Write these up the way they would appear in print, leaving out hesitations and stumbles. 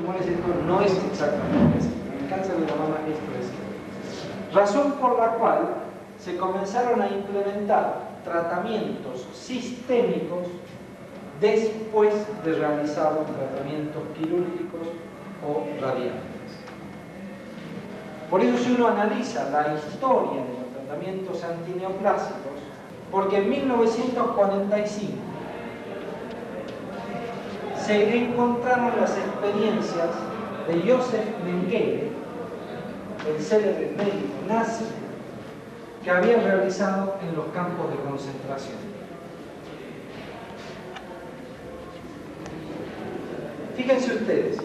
tumores, esto no es exactamente así. En el cáncer de la mama esto es así. Razón por la cual se comenzaron a implementar tratamientos sistémicos después de realizar tratamientos quirúrgicos o radiantes. Por eso, si uno analiza la historia de los tratamientos antineoplásicos, porque en 1945 se encontraron las experiencias de Josef Mengele, el célebre médico nazi, que había realizado en los campos de concentración. Fíjense ustedes,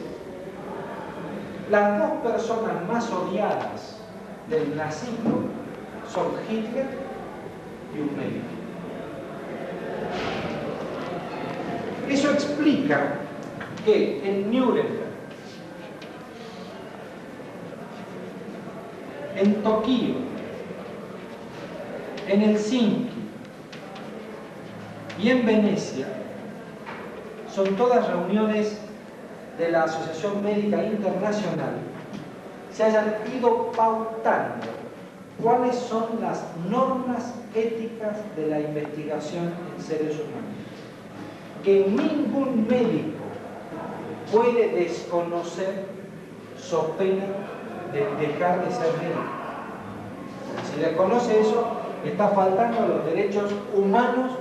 las dos personas más odiadas del nazismo son Hitler y un médico. Eso explica que en Nuremberg, en Tokio, en Helsinki y en Venecia son todas reuniones de la Asociación Médica Internacional, se hayan ido pautando cuáles son las normas éticas de la investigación en seres humanos, que ningún médico puede desconocer so pena de dejar de ser médico. Si desconoce eso, está faltando a los derechos humanos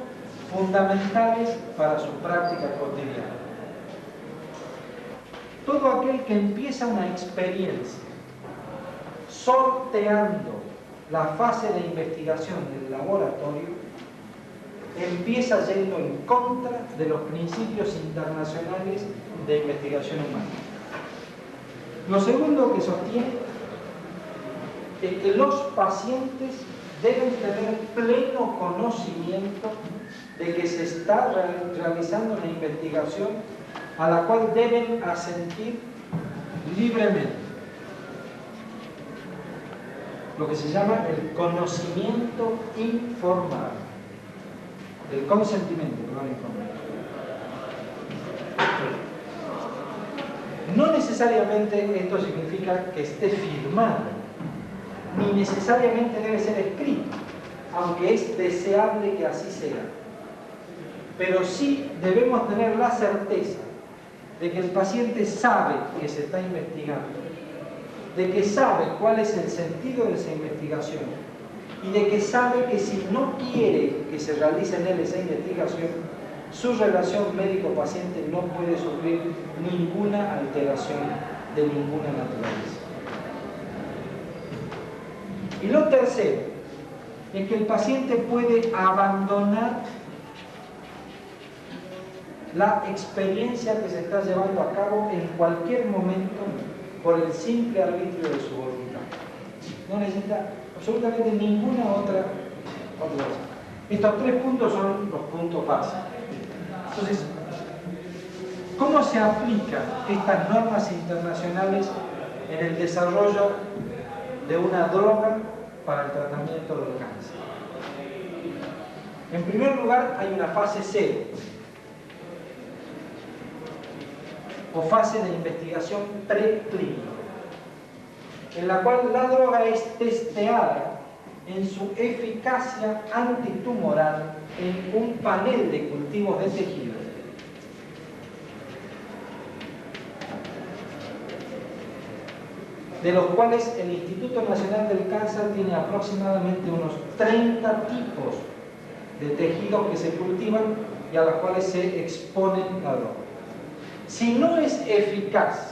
fundamentales para su práctica cotidiana. Todo aquel que empieza una experiencia sorteando la fase de investigación del laboratorio empieza yendo en contra de los principios internacionales de investigación humana. Lo segundo que sostiene es que los pacientes deben tener pleno conocimiento de que se está realizando una investigación a la cual deben asentir libremente. Lo que se llama el conocimiento informado. El consentimiento, perdón, informado. No necesariamente esto significa que esté firmado, ni necesariamente debe ser escrito, aunque es deseable que así sea. Pero sí debemos tener la certeza de que el paciente sabe que se está investigando, de que sabe cuál es el sentido de esa investigación y de que sabe que si no quiere que se realice en él esa investigación, su relación médico-paciente no puede sufrir ninguna alteración de ninguna naturaleza. Y lo tercero es que el paciente puede abandonar la experiencia que se está llevando a cabo en cualquier momento por el simple arbitrio de su voluntad. No necesita absolutamente ninguna otra cosa. Estos tres puntos son los puntos básicos. Entonces, ¿cómo se aplican estas normas internacionales en el desarrollo de una droga para el tratamiento del cáncer? En primer lugar, hay una fase 0, o fase de investigación preclínica, en la cual la droga es testeada en su eficacia antitumoral en un panel de cultivos de tejidos de los cuales el Instituto Nacional del Cáncer tiene aproximadamente unos 30 tipos de tejidos que se cultivan y a los cuales se expone la droga. Si no es eficaz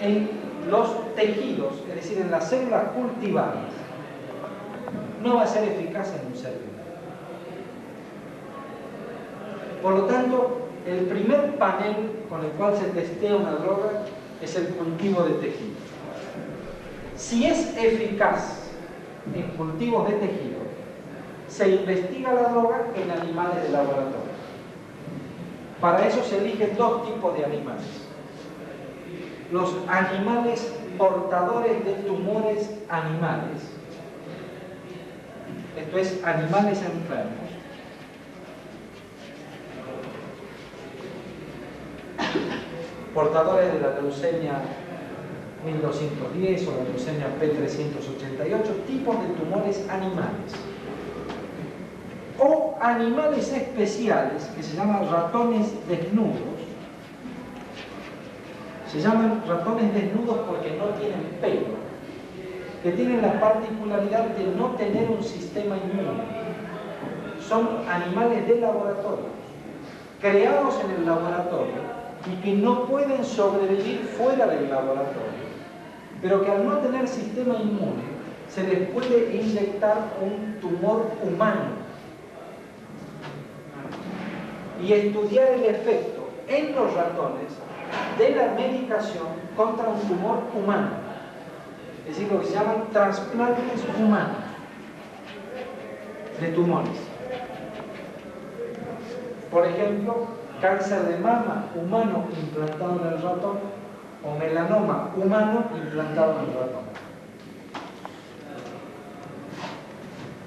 en los tejidos, es decir, en las células cultivadas, no va a ser eficaz en un ser vivo. Por lo tanto, el primer panel con el cual se testea una droga es el cultivo de tejidos. Si es eficaz en cultivos de tejidos, se investiga la droga en animales de laboratorio. Para eso se eligen dos tipos de animales. Los animales portadores de tumores animales, esto es, animales enfermos, portadores de la leucemia 1210 o la leucemia P388, tipos de tumores animales. O animales especiales que se llaman ratones desnudos. Se llaman ratones desnudos porque no tienen pelo, que tienen la particularidad de no tener un sistema inmune. Son animales de laboratorio, creados en el laboratorio y que no pueden sobrevivir fuera del laboratorio, pero que al no tener sistema inmune se les puede inyectar un tumor humano y estudiar el efecto en los ratones de la medicación contra un tumor humano, es decir, lo que se llaman trasplantes humanos de tumores. Por ejemplo, cáncer de mama humano implantado en el ratón o melanoma humano implantado en el ratón.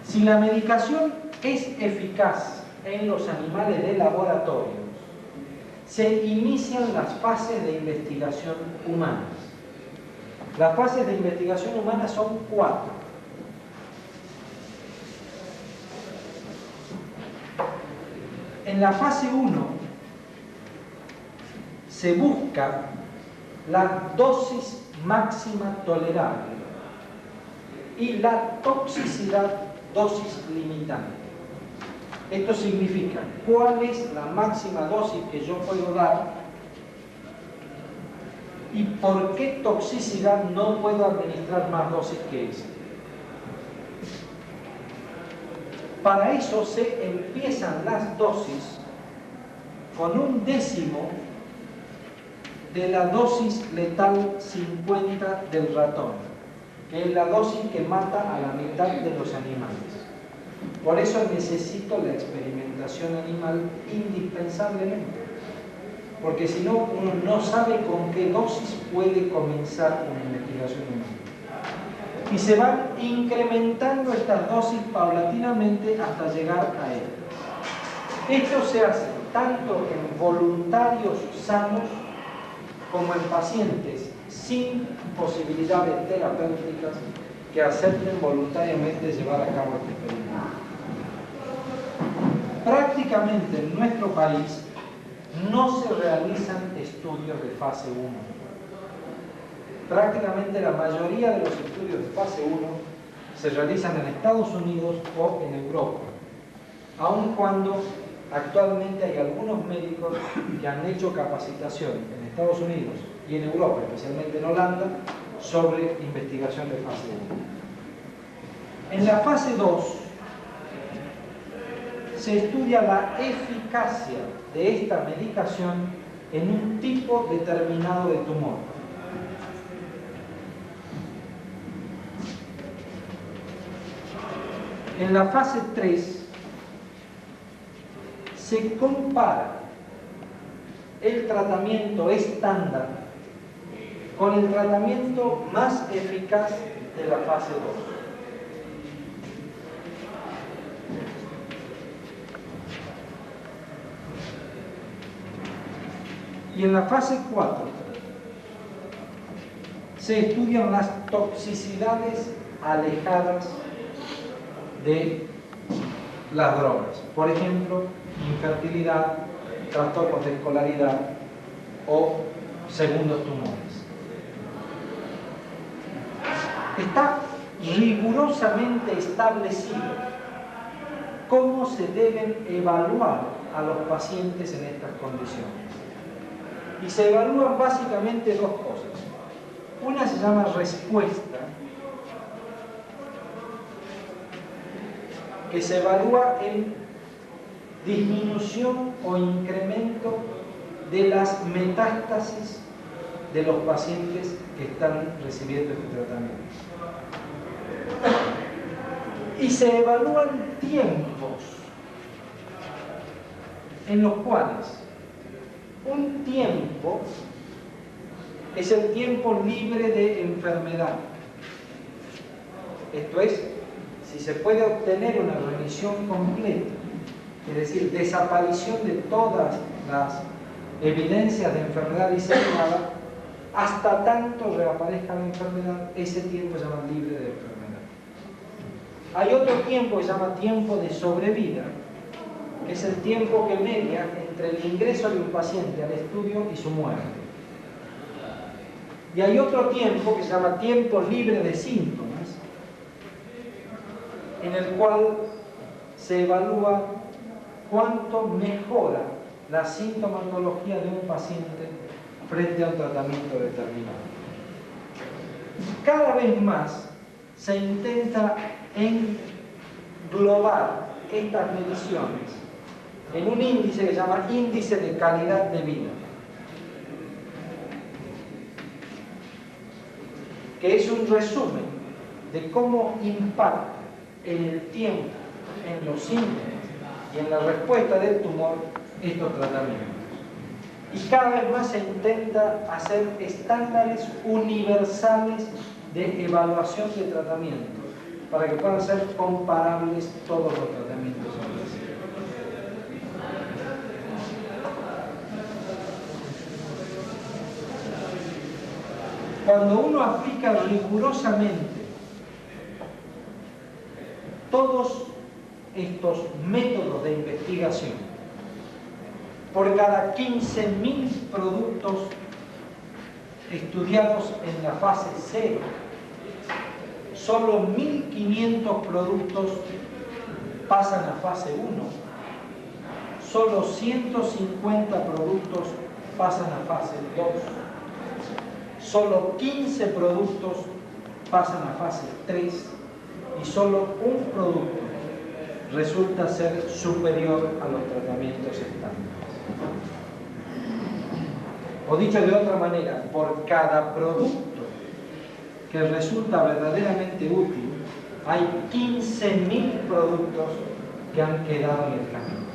Si la medicación es eficaz en los animales de laboratorio, se inician las fases de investigación humanas. Las fases de investigación humana son 4. En la fase 1 se busca la dosis máxima tolerable y la toxicidad dosis limitante. Esto significa cuál es la máxima dosis que yo puedo dar y por qué toxicidad no puedo administrar más dosis que esa. Para eso se empiezan las dosis con 1/10 de la dosis letal 50 del ratón, que es la dosis que mata a la mitad de los animales. Por eso necesito la experimentación animal indispensablemente, porque si no, uno no sabe con qué dosis puede comenzar una investigación humana. Y se van incrementando estas dosis paulatinamente hasta llegar a él. Esto se hace tanto en voluntarios sanos como en pacientes sin posibilidades terapéuticas que acepten voluntariamente llevar a cabo este experimento. Prácticamente en nuestro país no se realizan estudios de fase 1. Prácticamente la mayoría de los estudios de fase 1 se realizan en Estados Unidos o en Europa, aun cuando actualmente hay algunos médicos que han hecho capacitación en Estados Unidos y en Europa, especialmente en Holanda, sobre investigación de fase 1. En la fase 2 se estudia la eficacia de esta medicación en un tipo determinado de tumor. En la fase 3 se compara el tratamiento estándar con el tratamiento más eficaz de la fase 2. Y en la fase 4 se estudian las toxicidades alejadas de las drogas. Por ejemplo, infertilidad, trastornos de escolaridad o segundos tumores. Está rigurosamente establecido cómo se deben evaluar a los pacientes en estas condiciones. Y se evalúan básicamente 2 cosas. Una se llama respuesta, que se evalúa en disminución o incremento de las metástasis de los pacientes que están recibiendo este tratamiento. Y se evalúan tiempos en los cuales un tiempo es el tiempo libre de enfermedad. Esto es, si se puede obtener una remisión completa, es decir, desaparición de todas las evidencias de enfermedad diseminada, hasta tanto reaparezca la enfermedad, ese tiempo se llama libre de enfermedad. Hay otro tiempo que se llama tiempo de sobrevida, que es el tiempo que media entre el ingreso de un paciente al estudio y su muerte. Y hay otro tiempo que se llama tiempo libre de síntomas, en el cual se evalúa cuánto mejora la sintomatología de un paciente frente a un tratamiento determinado. Cada vez más se intenta englobar estas mediciones en un índice que se llama índice de calidad de vida, que es un resumen de cómo impacta en el tiempo, en los síntomas y en la respuesta del tumor estos tratamientos. Y cada vez más se intenta hacer estándares universales de evaluación de tratamientos para que puedan ser comparables todos los tratamientos. Cuando uno aplica rigurosamente todos estos métodos de investigación por cada 15.000 productos estudiados en la fase 0, solo 1.500 productos pasan a fase 1, solo 150 productos pasan a fase 2, solo 15 productos pasan a fase 3 y solo un producto resulta ser superior a los tratamientos estándares. O dicho de otra manera, por cada producto que resulta verdaderamente útil, hay 15.000 productos que han quedado en el camino.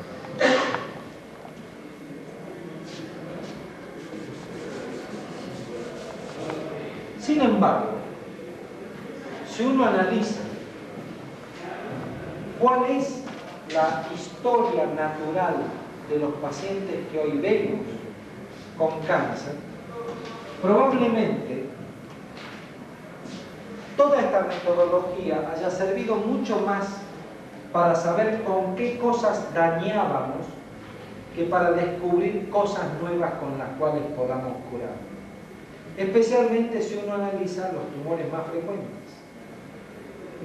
Sin embargo, si uno analiza cuál es la historia natural de los pacientes que hoy vemos con cáncer, probablemente toda esta metodología haya servido mucho más para saber con qué cosas dañábamos que para descubrir cosas nuevas con las cuales podamos curar. Especialmente si uno analiza los tumores más frecuentes.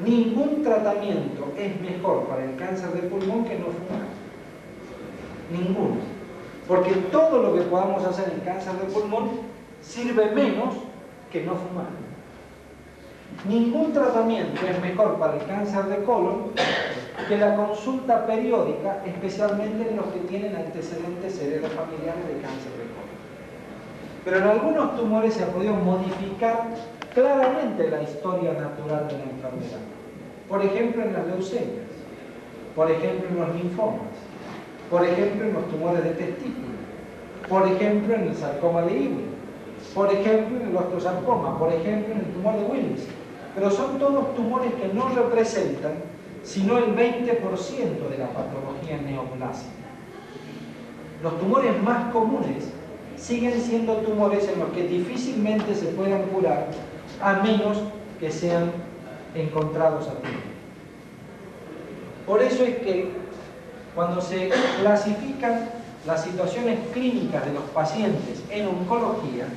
Ningún tratamiento es mejor para el cáncer de pulmón que no fumar. Ninguno. Porque todo lo que podamos hacer en cáncer de pulmón sirve menos que no fumar. Ningún tratamiento es mejor para el cáncer de colon que la consulta periódica, especialmente en los que tienen antecedentes heredofamiliares de cáncer de colon. Pero en algunos tumores se ha podido modificar claramente la historia natural de la enfermedad. Por ejemplo, en las leucemias, por ejemplo, en los linfomas, por ejemplo, en los tumores de testículo, por ejemplo, en el sarcoma de Ewing, por ejemplo, en el osteosarcoma, por ejemplo, en el tumor de Willis. Pero son todos tumores que no representan sino el 20% de la patología neoplásica. Los tumores más comunes siguen siendo tumores en los que difícilmente se puedan curar a menos que sean encontrados a tiempo. Por eso es que cuando se clasifican las situaciones clínicas de los pacientes en oncología,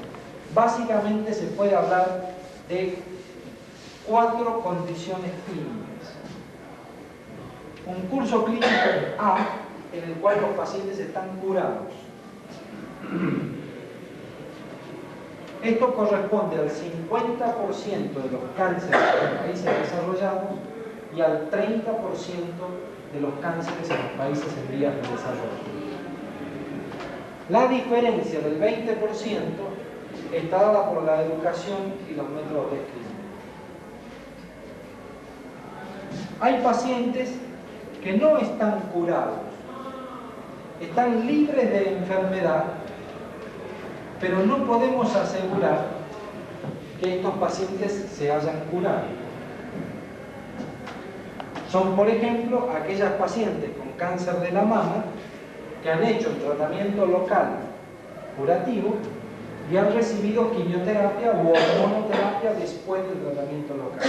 básicamente se puede hablar de 4 condiciones clínicas. Un curso clínico A, en el cual los pacientes están curados. Esto corresponde al 50% de los cánceres en los países desarrollados y al 30% de los cánceres en los países en vías de desarrollo. La diferencia del 20% está dada por la educación y los métodos de screening. Hay pacientes que no están curados, están libres de enfermedad, pero no podemos asegurar que estos pacientes se hayan curado. Son, por ejemplo, aquellas pacientes con cáncer de la mama que han hecho el tratamiento local curativo y han recibido quimioterapia u hormonoterapia después del tratamiento local.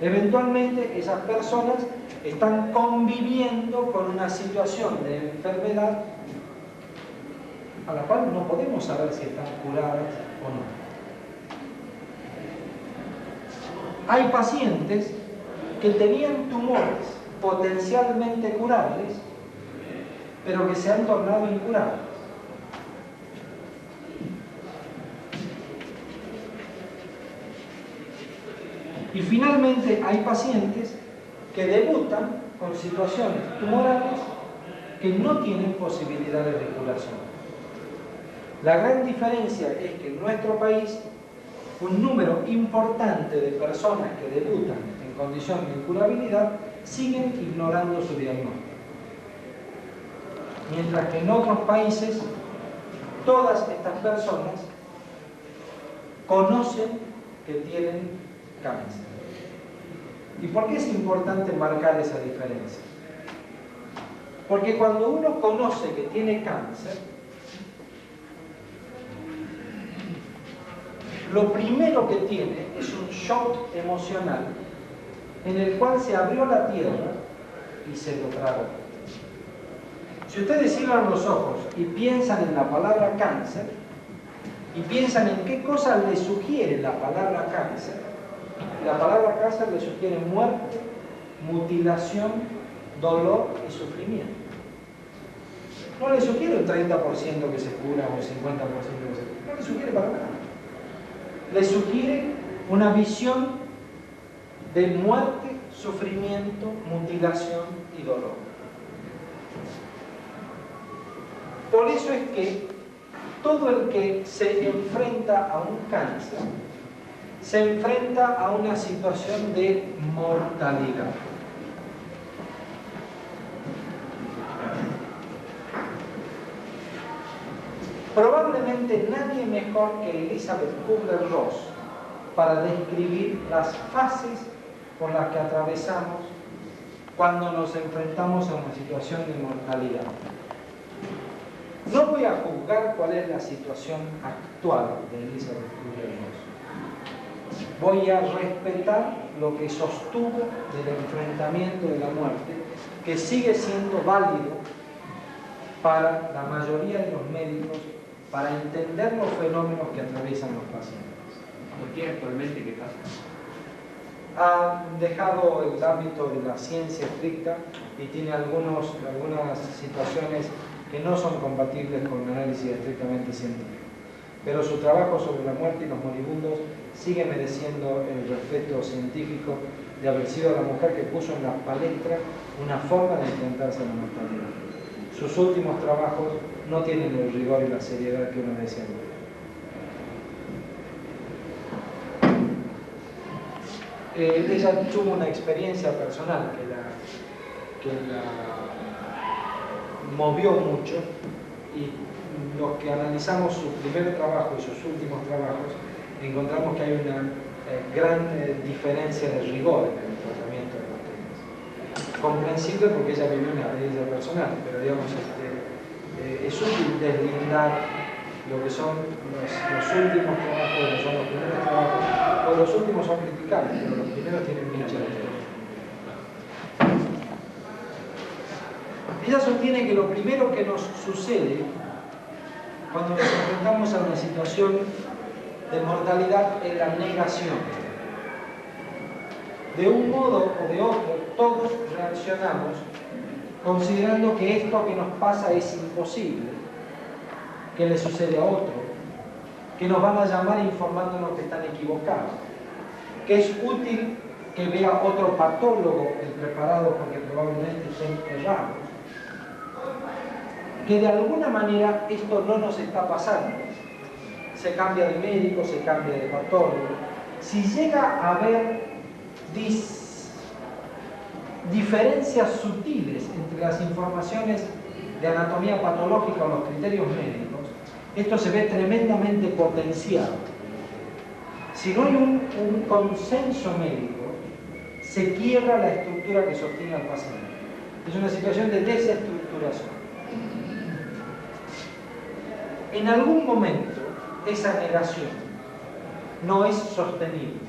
Eventualmente esas personas están conviviendo con una situación de enfermedad a la cual no podemos saber si están curadas o no. Hay pacientes que tenían tumores potencialmente curables, pero que se han tornado incurables. Y finalmente hay pacientes que debutan con situaciones tumorales que no tienen posibilidades de curación. La gran diferencia es que en nuestro país un número importante de personas que debutan en condición de incurabilidad siguen ignorando su diagnóstico. Mientras que en otros países todas estas personas conocen que tienen cáncer. ¿Y por qué es importante marcar esa diferencia? Porque cuando uno conoce que tiene cáncer, lo primero que tiene es un shock emocional en el cual se abrió la tierra y se lo tragó. Si ustedes cierran los ojos y piensan en la palabra cáncer, y piensan en qué cosa les sugiere la palabra cáncer le sugiere muerte, mutilación, dolor y sufrimiento. No le sugiere un 30% que se cura o un 50% que se cura, no le sugiere para nada. Le sugiere una visión de muerte, sufrimiento, mutilación y dolor. Por eso es que todo el que se enfrenta a un cáncer se enfrenta a una situación de mortalidad. Probablemente nadie mejor que Elizabeth Kubler-Ross para describir las fases por las que atravesamos cuando nos enfrentamos a una situación de mortalidad. No voy a juzgar cuál es la situación actual de Elizabeth Kubler-Ross. Voy a respetar lo que sostuvo del enfrentamiento de la muerte, que sigue siendo válido para la mayoría de los médicos para entender los fenómenos que atraviesan los pacientes. ¿Por qué actualmente qué pasa? Ha dejado el ámbito de la ciencia estricta y tiene algunas situaciones que no son compatibles con un análisis estrictamente científico. Pero su trabajo sobre la muerte y los moribundos sigue mereciendo el respeto científico de haber sido la mujer que puso en la palestra una forma de enfrentarse a la mortalidad. Sus últimos trabajos no tienen el rigor y la seriedad que uno desea. Ella tuvo una experiencia personal que la movió mucho, y los que analizamos su primer trabajo y sus últimos trabajos encontramos que hay una gran diferencia de rigor en el tratamiento de los temas. Comprensible porque ella vivió una experiencia personal, pero digamos es útil deslindar lo que son los últimos trabajos, lo que son los primeros trabajos, o los últimos son criticables, pero los primeros tienen mucha diferencia. Ella sostiene que lo primero que nos sucede cuando nos enfrentamos a una situación de mortalidad es la negación. De un modo o de otro, todos reaccionamos considerando que esto que nos pasa es imposible, que le sucede a otro, que nos van a llamar informándonos que están equivocados, que es útil que vea otro patólogo preparado porque probablemente estén errados, que de alguna manera esto no nos está pasando. Se cambia de médico, se cambia de patólogo. Si llega a haber diferencias sutiles entre las informaciones de anatomía patológica o los criterios médicos, esto se ve tremendamente potenciado. Si no hay un consenso médico, se quiebra la estructura que sostiene al paciente. Es una situación de desestructuración. En algún momento, esa negación no es sostenible.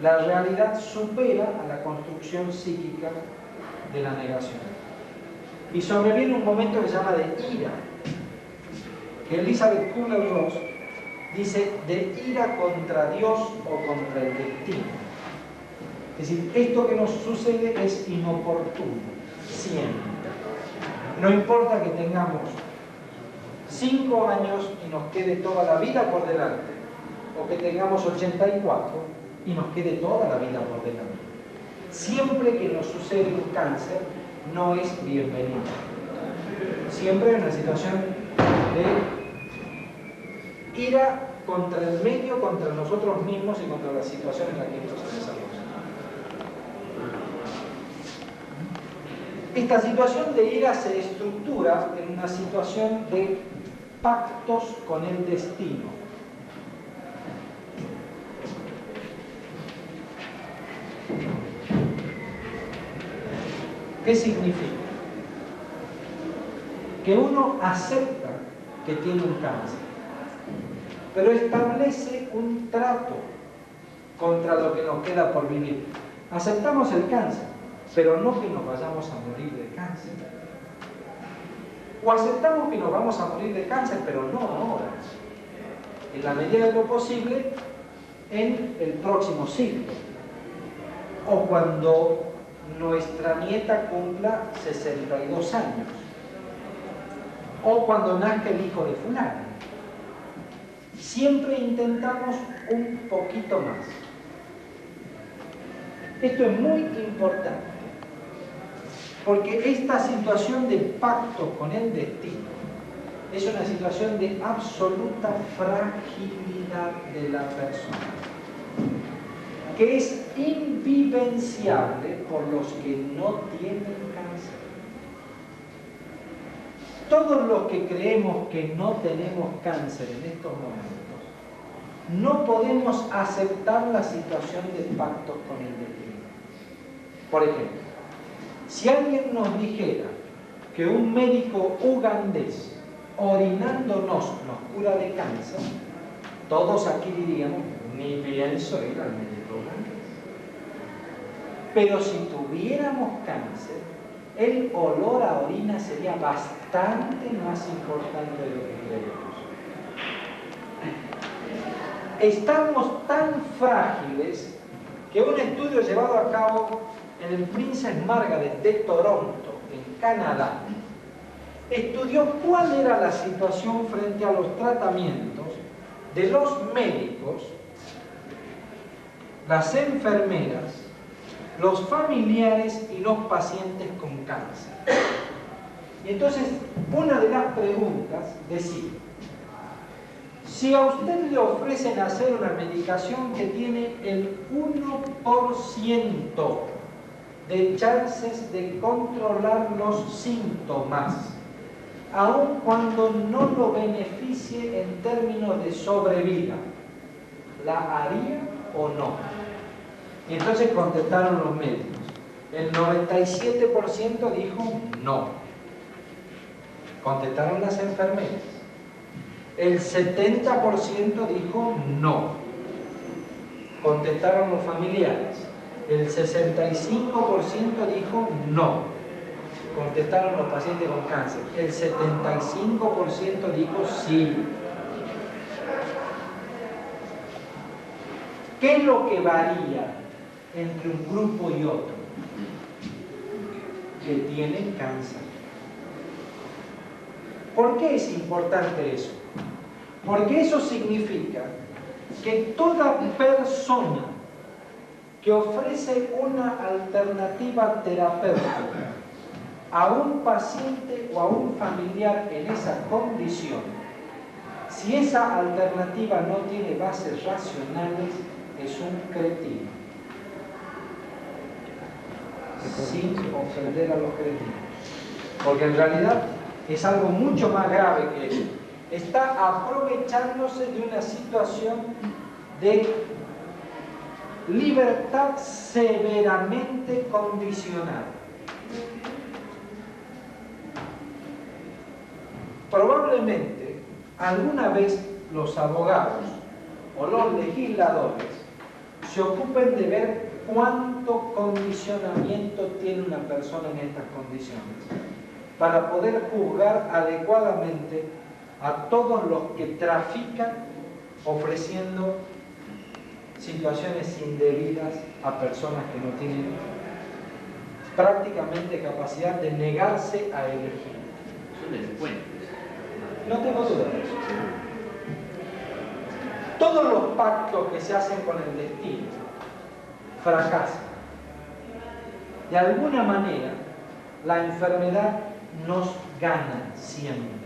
La realidad supera a la construcción psíquica de la negación. Y sobreviene un momento que se llama de ira, que Elizabeth Kubler-Ross dice de ira contra Dios o contra el destino. Es decir, esto que nos sucede es inoportuno, siempre. No importa que tengamos 5 años y nos quede toda la vida por delante, o que tengamos 84 y nos quede toda la vida por delante. Siempre que nos sucede un cáncer, no es bienvenido. Siempre es una situación de ira contra el medio, contra nosotros mismos y contra la situación en la que esto se desarrolla. Esta situación de ira se estructura en una situación de pactos con el destino. ¿Qué significa? Que uno acepta que tiene un cáncer, pero establece un trato contra lo que nos queda por vivir. Aceptamos el cáncer, pero no que nos vayamos a morir de cáncer. O aceptamos que nos vamos a morir de cáncer, pero no ahora. En la medida de lo posible, en el próximo siglo. O cuando nuestra nieta cumpla 62 años. O cuando nazca el hijo de fulano. Siempre intentamos un poquito más. Esto es muy importante, porque esta situación de pacto con el destino es una situación de absoluta fragilidad de la persona, que es invivenciable por los que no tienen cáncer. Todos los que creemos que no tenemos cáncer en estos momentos, no podemos aceptar la situación de pacto con el destino. Por ejemplo, si alguien nos dijera que un médico ugandés orinándonos nos cura de cáncer, todos aquí diríamos, ni pienso ir al médico ugandés. Pero si tuviéramos cáncer, el olor a orina sería bastante más importante de lo que creemos. Estamos tan frágiles que un estudio llevado a cabo en el Princess Margaret de Toronto, en Canadá, estudió cuál era la situación frente a los tratamientos de los médicos, las enfermeras, los familiares y los pacientes con cáncer. Y entonces, una de las preguntas decía, si a usted le ofrecen hacer una medicación que tiene el 1% de chances de controlar los síntomas, aun cuando no lo beneficie en términos de sobrevida, ¿la haría o no? Y entonces contestaron los médicos. El 97% dijo no. Contestaron las enfermeras. El 70% dijo no. Contestaron los familiares. El 65% dijo no. Contestaron los pacientes con cáncer. El 75% dijo sí. ¿Qué es lo que varía entre un grupo y otro? Que tienen cáncer. ¿Por qué es importante eso? Porque eso significa que toda persona que ofrece una alternativa terapéutica a un paciente o a un familiar en esa condición, si esa alternativa no tiene bases racionales, es un cretino. Sin ofender a los cretinos. Porque en realidad es algo mucho más grave que eso. Está aprovechándose de una situación de libertad severamente condicionada. Probablemente alguna vez los abogados o los legisladores se ocupen de ver cuánto condicionamiento tiene una persona en estas condiciones, para poder juzgar adecuadamente a todos los que trafican ofreciendo situaciones indebidas a personas que no tienen prácticamente capacidad de negarse a elegir. Son delincuentes. No tengo duda de eso. Todos los pactos que se hacen con el destino fracasan. De alguna manera, la enfermedad nos gana siempre.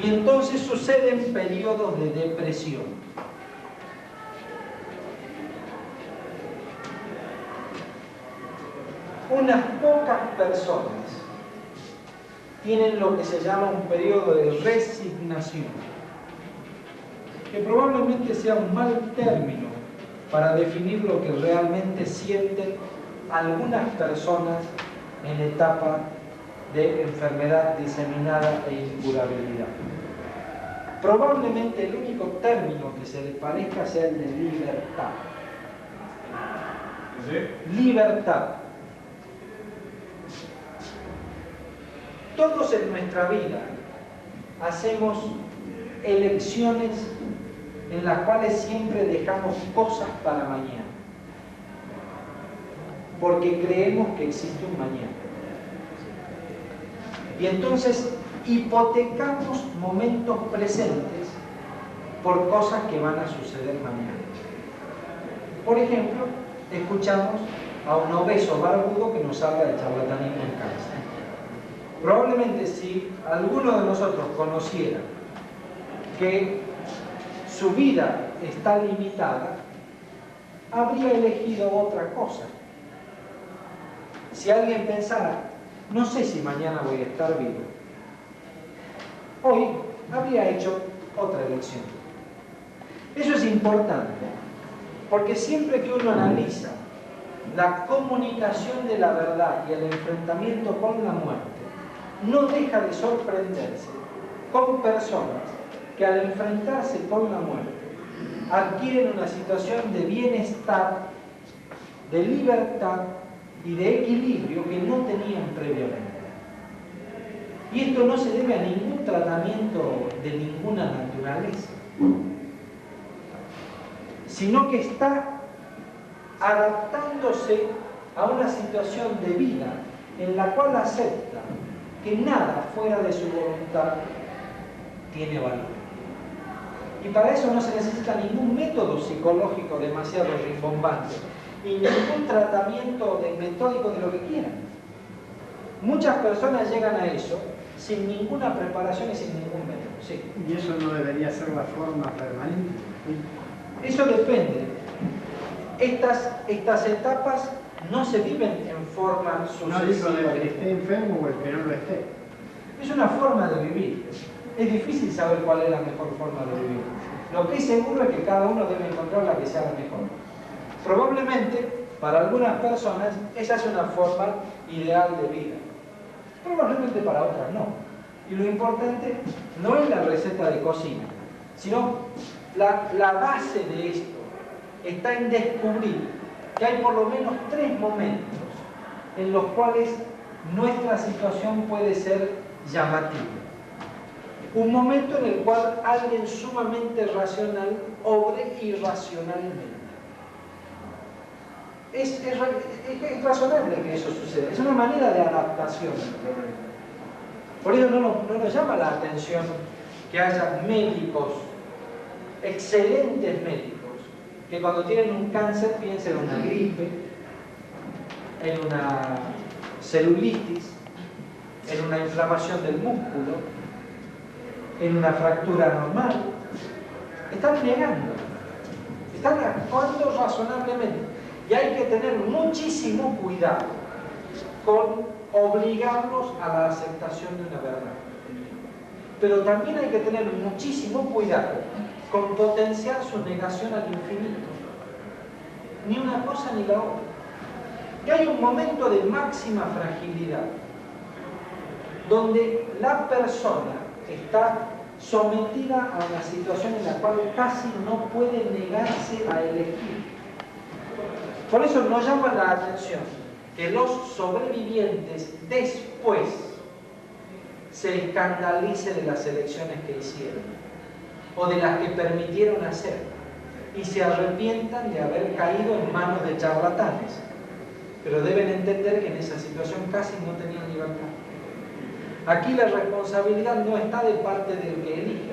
Y entonces suceden periodos de depresión. Unas pocas personas tienen lo que se llama un periodo de resignación, que probablemente sea un mal término para definir lo que realmente sienten algunas personas en etapa de enfermedad diseminada e incurabilidad. Probablemente el único término que se le parezca sea el de libertad. ¿Sí? Libertad. Todos en nuestra vida hacemos elecciones en las cuales siempre dejamos cosas para mañana, porque creemos que existe un mañana. Y entonces hipotecamos momentos presentes por cosas que van a suceder mañana. Por ejemplo, escuchamos a un obeso barbudo que nos habla de charlatanismo en cáncer. Probablemente si alguno de nosotros conociera que su vida está limitada, habría elegido otra cosa. Si alguien pensara, no sé si mañana voy a estar vivo, hoy habría hecho otra elección. Eso es importante, porque siempre que uno analiza la comunicación de la verdad y el enfrentamiento con la muerte, no deja de sorprenderse con personas que al enfrentarse con la muerte adquieren una situación de bienestar, de libertad y de equilibrio que no tenían previamente. Y esto no se debe a ningún tratamiento de ninguna naturaleza, sino que está adaptándose a una situación de vida en la cual acepta que nada fuera de su voluntad tiene valor. Y para eso no se necesita ningún método psicológico demasiado rimbombante y ningún tratamiento metódico de lo que quieran. Muchas personas llegan a eso sin ninguna preparación y sin ningún método. Sí. ¿Y eso no debería ser la forma permanente? Eso depende. Estas etapas no se viven en forma sucesiva. No digo del que esté enfermo o el que no lo esté. Es una forma de vivir. Es difícil saber cuál es la mejor forma de vivir. Lo que es seguro es que cada uno debe encontrar la que sea la mejor. Probablemente, para algunas personas, esa es una forma ideal de vida. Probablemente para otras no. Y lo importante no es la receta de cocina, sino la base de esto está en descubrir que hay por lo menos 3 momentos en los cuales nuestra situación puede ser llamativa. Un momento en el cual alguien sumamente racional obre irracionalmente. Es razonable que eso suceda, es una manera de adaptación al problema. Por ello no nos llama la atención que haya médicos, excelentes médicos, que cuando tienen un cáncer piensen en una gripe, en una celulitis, en una inflamación del músculo, en una fractura normal. Están negando, están actuando razonablemente. Y hay que tener muchísimo cuidado con obligarlos a la aceptación de una verdad. Pero también hay que tener muchísimo cuidado con potenciar su negación al infinito. Ni una cosa ni la otra. Que hay un momento de máxima fragilidad, donde la persona está sometida a una situación en la cual casi no puede negarse a elegir. Por eso nos llama la atención que los sobrevivientes después se escandalicen de las elecciones que hicieron o de las que permitieron hacer y se arrepientan de haber caído en manos de charlatanes. Pero deben entender que en esa situación casi no tenían libertad. Aquí la responsabilidad no está de parte del que elige,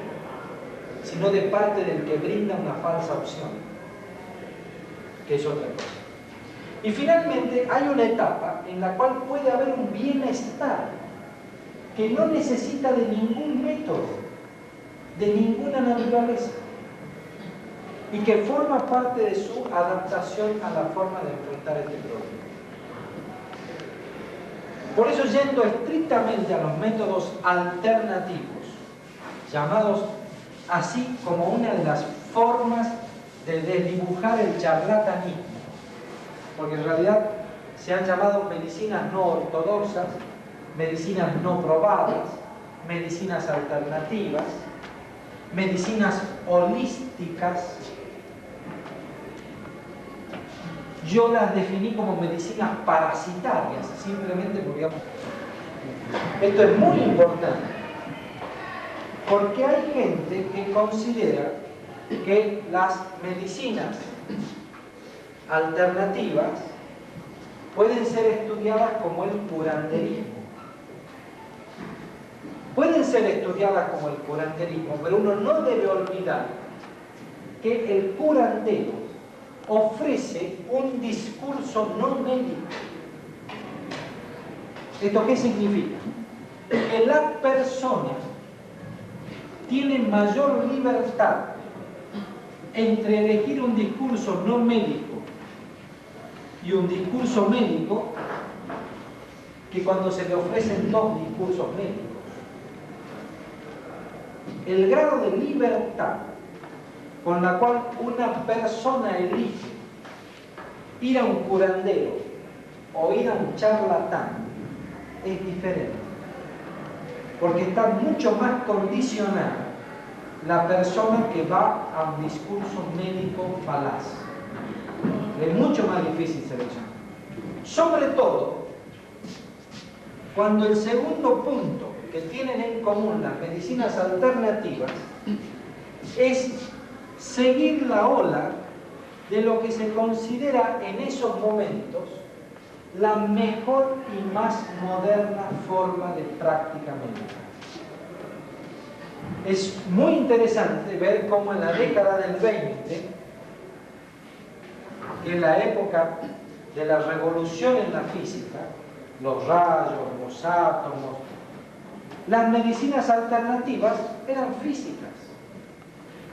sino de parte del que brinda una falsa opción, que es otra cosa. Y finalmente hay una etapa en la cual puede haber un bienestar que no necesita de ningún método, de ninguna naturaleza, y que forma parte de su adaptación a la forma de enfrentar este problema. Por eso, yendo estrictamente a los métodos alternativos, llamados así como una de las formas de desdibujar el charlatanismo, porque en realidad se han llamado medicinas no ortodoxas, medicinas no probadas, medicinas alternativas, medicinas holísticas. Yo las definí como medicinas parasitarias, simplemente porque esto es muy importante, porque hay gente que considera que las medicinas alternativas pueden ser estudiadas como el curanderismo. Pueden ser estudiadas como el curanderismo, pero uno no debe olvidar que el curandero ofrece un discurso no médico. ¿Esto qué significa? Que la persona tiene mayor libertad entre elegir un discurso no médico y un discurso médico que cuando se le ofrecen dos discursos médicos. El grado de libertad con la cual una persona elige ir a un curandero o ir a un charlatán es diferente, porque está mucho más condicionada la persona que va a un discurso médico falaz. Es mucho más difícil seleccionar, sobre todo cuando el segundo punto que tienen en común las medicinas alternativas es seguir la ola de lo que se considera en esos momentos la mejor y más moderna forma de práctica médica. Es muy interesante ver cómo en la década del 20, que es la época de la revolución en la física, los rayos, los átomos, las medicinas alternativas eran físicas,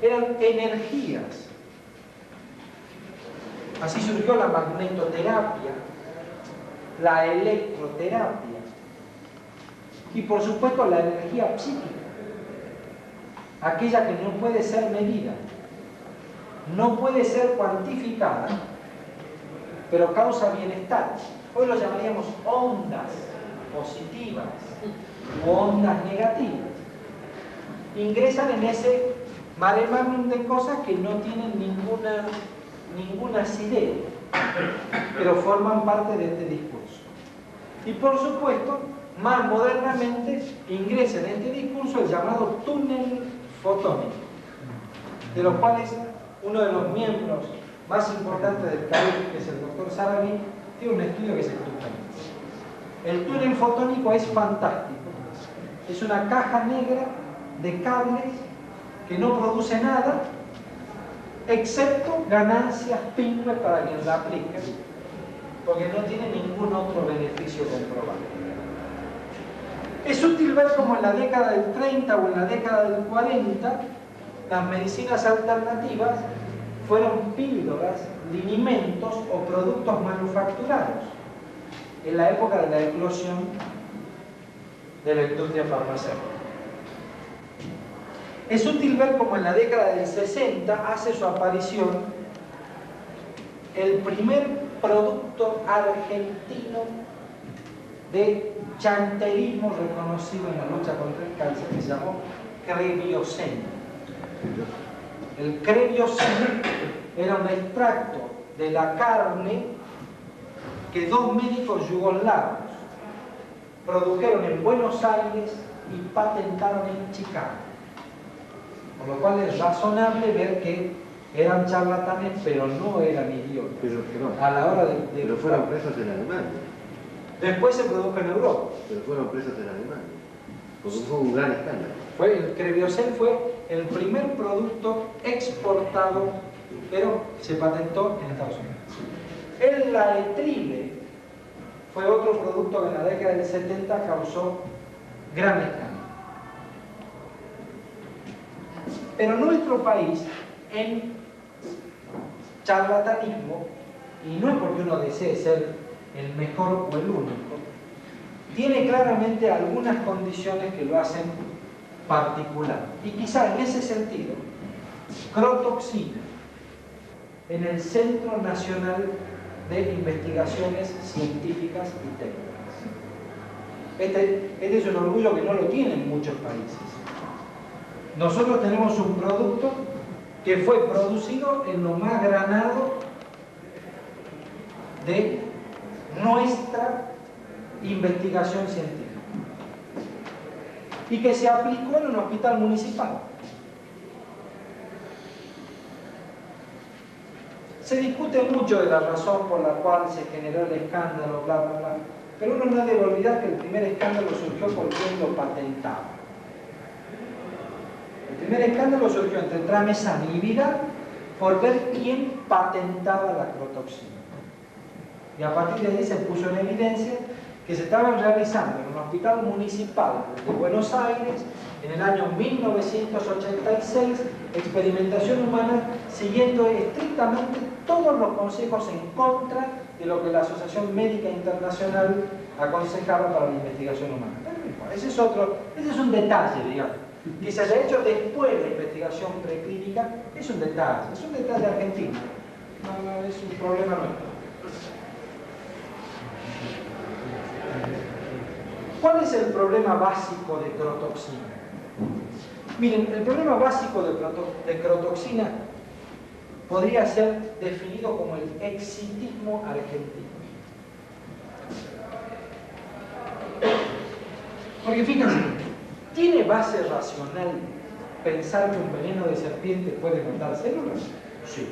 eran energías. Así surgió la magnetoterapia, la electroterapia y por supuesto la energía psíquica, aquella que no puede ser medida, no puede ser cuantificada, pero causa bienestar. Hoy lo llamaríamos ondas positivas u ondas negativas. Ingresan en ese mare magnum de cosas que no tienen ningún asidero, pero forman parte de este discurso. Y por supuesto, más modernamente ingresa en este discurso el llamado túnel fotónico, de los cuales uno de los miembros más importantes del CAIR, que es el doctor Sarabí, tiene un estudio que es estupendo. El túnel fotónico es fantástico. Es una caja negra de cables que no produce nada, excepto ganancias pingües para quien la aplique, porque no tiene ningún otro beneficio comprobado. Es útil ver cómo en la década del 30 o en la década del 40 las medicinas alternativas fueron píldoras, linimentos o productos manufacturados en la época de la eclosión de la industria farmacéutica. Es útil ver cómo en la década del 60 hace su aparición el primer producto argentino de chanterismo reconocido en la lucha contra el cáncer que se llamó Creviosen. El Creviosen era un extracto de la carne que dos médicos yugoslavos produjeron en Buenos Aires y patentaron en Chicago. Por lo cual es razonable ver que eran charlatanes, pero no eran idiotas. A la hora de pero fueron presos en Alemania. Después se produjo en Europa. Pero fueron presos en Alemania. Porque fue un gran escándalo. El Creviosen fue el primer producto exportado, pero se patentó en Estados Unidos. El laetrile fue otro producto que en la década del 70 causó gran escándalo. Pero nuestro país, en charlatanismo, y no es porque uno desee ser el mejor o el único, tiene claramente algunas condiciones que lo hacen particular. Y quizá en ese sentido, Crotoxina, en el Centro Nacional de Investigaciones Científicas y Técnicas. Este es un orgullo que no lo tienen muchos países. Nosotros tenemos un producto que fue producido en lo más granado de nuestra investigación científica y que se aplicó en un hospital municipal. Se discute mucho de la razón por la cual se generó el escándalo, bla, bla, bla, pero uno no debe olvidar que el primer escándalo surgió por quien lo patentaba. El primer escándalo surgió entre Tramesan y Vidal por ver quién patentaba la crotoxina. Y a partir de ahí se puso en evidencia que se estaban realizando en un hospital municipal de Buenos Aires en el año 1986 experimentación humana siguiendo estrictamente todos los consejos en contra de lo que la Asociación Médica Internacional aconsejaba para la investigación humana. Ese es un detalle, digamos. Que se haya hecho después de la investigación preclínica es un detalle argentino. No es un problema nuestro. ¿Cuál es el problema básico de crotoxina? Miren, el problema básico de crotoxina podría ser definido como el exitismo argentino. Porque fíjense, ¿tiene base racional pensar que un veneno de serpiente puede matar células? Sí.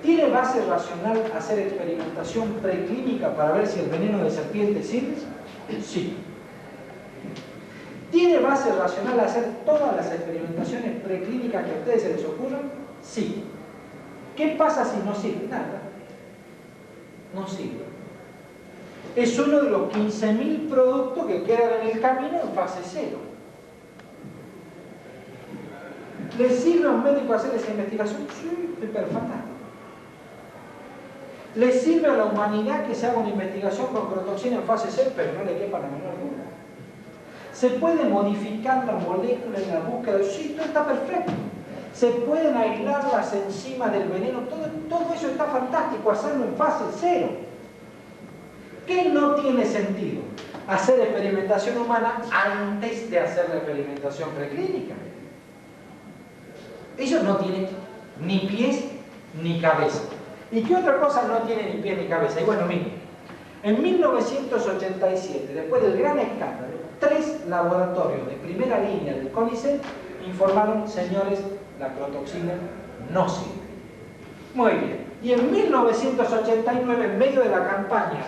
¿Tiene base racional hacer experimentación preclínica para ver si el veneno de serpiente sirve? Sí. ¿Tiene base racional hacer todas las experimentaciones preclínicas que a ustedes se les ocurran? Sí. ¿Qué pasa si no sirve? Nada. No sirve. Es uno de los 15.000 productos que quedan en el camino en fase 0. ¿Le sirve a un médico hacer esa investigación? Sí, perfecto. ¿Le sirve a la humanidad que se haga una investigación con crotoxina en fase 0? Pero no le quepa la menor duda. ¿Se puede modificar la molécula en la búsqueda? Sí, todo está perfecto. Se pueden aislar las enzimas del veneno, todo eso está fantástico, hacerlo en fase 0. ¿Qué no tiene sentido? Hacer experimentación humana antes de hacer la experimentación preclínica. Eso no tiene ni pies ni cabeza. ¿Y qué otra cosa no tiene ni pies ni cabeza? Y bueno, miren, en 1987, después del gran escándalo, 3 laboratorios de primera línea del CONICET informaron, señores, la crotoxina no sirve. Muy bien. Y en 1989, en medio de la campaña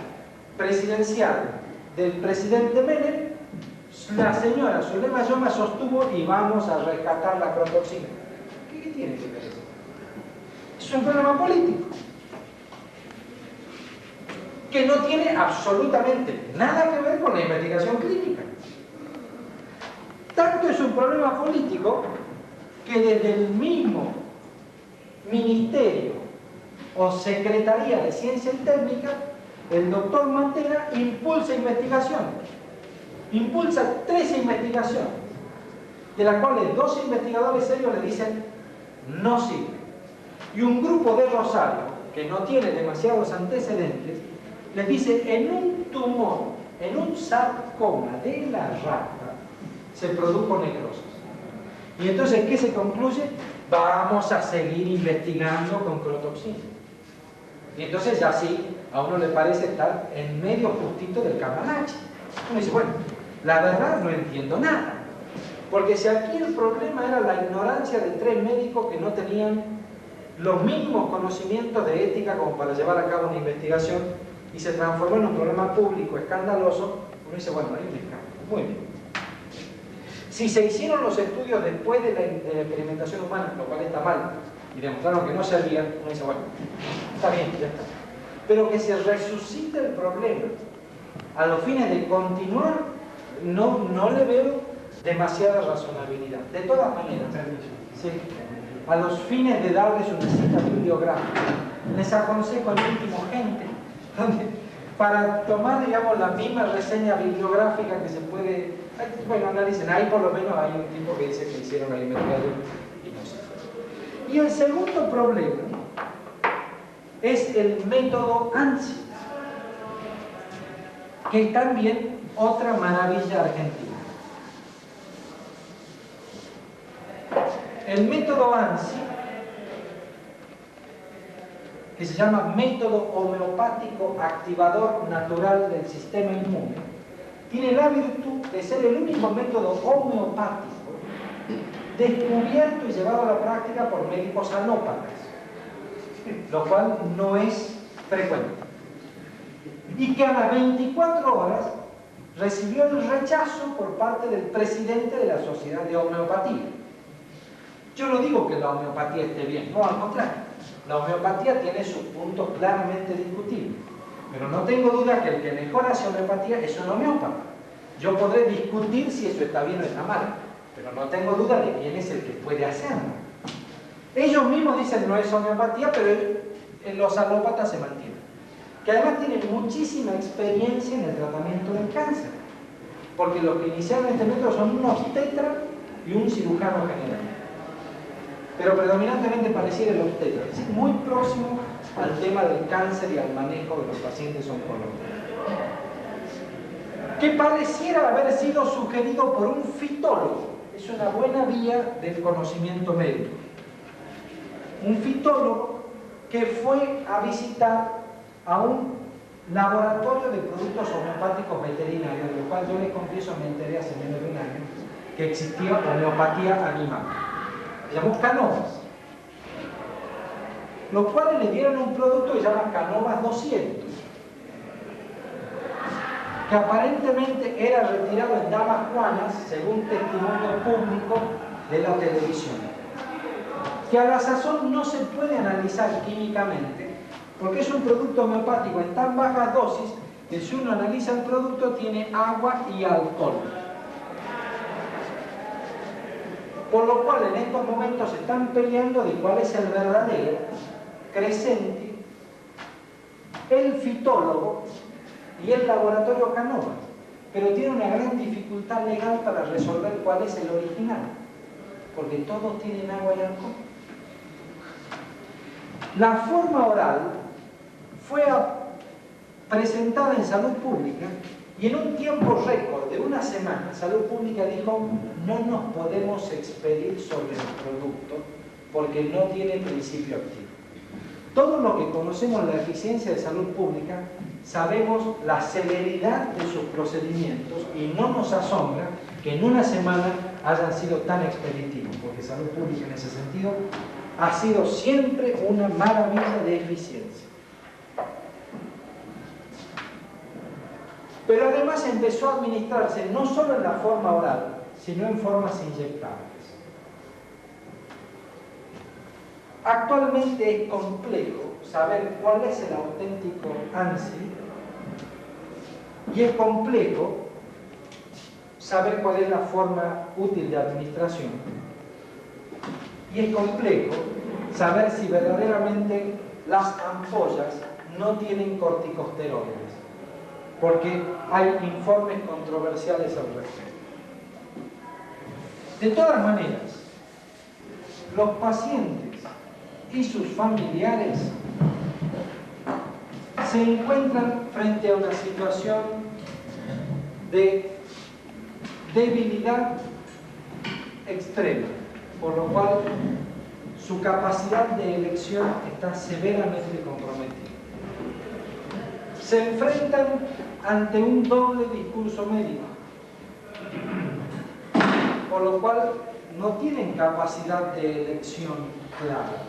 presidencial del presidente Menem, la señora Zulema Yoma sostuvo y vamos a rescatar la crotoxina. ¿Qué tiene que ver eso? Es un problema político que no tiene absolutamente nada que ver con la investigación clínica. Tanto es un problema político que desde el mismo Ministerio o Secretaría de Ciencia y Técnica, el doctor Mantera impulsa investigaciones. Impulsa 13 investigaciones, de las cuales 2 investigadores serios le dicen no sirve. Y un grupo de Rosario, que no tiene demasiados antecedentes, les dice, en un tumor, en un sarcoma de la rata, se produjo necrosis. Y entonces, ¿qué se concluye? Vamos a seguir investigando con crotoxina. Y entonces ya sí, a uno le parece estar en medio justito del Cambalache. Uno dice, bueno, la verdad no entiendo nada. Porque si aquí el problema era la ignorancia de 3 médicos que no tenían los mínimos conocimientos de ética como para llevar a cabo una investigación y se transformó en un problema público escandaloso, uno dice, bueno, hay un escándalo. Muy bien. Si se hicieron los estudios después de la experimentación humana, lo cual está mal, y demostraron que no servían, uno dice, bueno, está bien, ya está. Pero que se resucite el problema a los fines de continuar, no le veo demasiada razonabilidad. De todas maneras, sí, a los fines de darles una cita bibliográfica, les aconsejo al último gente, donde, para tomar, digamos, la misma reseña bibliográfica que se puede, bueno, analicen, ahí por lo menos hay un tipo que dice que hicieron la investigación y no sé. Y el segundo problema es el método ANSI, que es también otra maravilla argentina. El método ANSI, que se llama método homeopático activador natural del sistema inmune, tiene la virtud de ser el único método homeopático descubierto y llevado a la práctica por médicos alópatas, lo cual no es frecuente. Y que a las 24 horas recibió el rechazo por parte del presidente de la Sociedad de Homeopatía. Yo no digo que la homeopatía esté bien, no, al contrario. La homeopatía tiene sus puntos claramente discutibles, pero no tengo duda que el que mejor hace homeopatía es un homeópata. Yo podré discutir si eso está bien o está mal, pero no tengo duda de quién es el que puede hacerlo. Ellos mismos dicen no es homeopatía, pero en los alópatas se mantienen, que además tienen muchísima experiencia en el tratamiento del cáncer, porque los que iniciaron este método son un obstetra y un cirujano general, pero predominantemente pareciera el obstetra, es decir, muy próximo al tema del cáncer y al manejo de los pacientes oncológicos, que pareciera haber sido sugerido por un fitólogo. Es una buena vía del conocimiento médico. Un fitólogo que fue a visitar a un laboratorio de productos homeopáticos veterinarios, de lo cual yo les confieso me enteré hace menos de un año que existía homeopatía animal. Se llamó Canovas, los cuales le dieron un producto que se llama Canovas 200, que aparentemente era retirado en Damas Juanas, según testimonio público de la televisión, que a la sazón no se puede analizar químicamente, porque es un producto homeopático en tan bajas dosis que si uno analiza el producto tiene agua y alcohol. Por lo cual en estos momentos se están peleando de cuál es el verdadero. Crescenti, el fitólogo y el laboratorio Canovas, pero tiene una gran dificultad legal para resolver cuál es el original, porque todos tienen agua y alcohol. La forma oral fue presentada en Salud Pública y en un tiempo récord de una semana Salud Pública dijo no nos podemos expedir sobre el producto porque no tiene principio activo. Todos los que conocemos la eficiencia de Salud Pública sabemos la celeridad de sus procedimientos y no nos asombra que en una semana hayan sido tan expeditivos, porque Salud Pública en ese sentido ha sido siempre una maravilla de eficiencia. Pero además empezó a administrarse no solo en la forma oral, sino en formas inyectables. Actualmente es complejo saber cuál es el auténtico ANSI y es complejo saber cuál es la forma útil de administración y es complejo saber si verdaderamente las ampollas no tienen corticosteroides, porque hay informes controversiales al respecto. De todas maneras, los pacientes y sus familiares se encuentran frente a una situación de debilidad extrema, por lo cual su capacidad de elección está severamente comprometida. Se enfrentan ante un doble discurso médico, por lo cual no tienen capacidad de elección clara.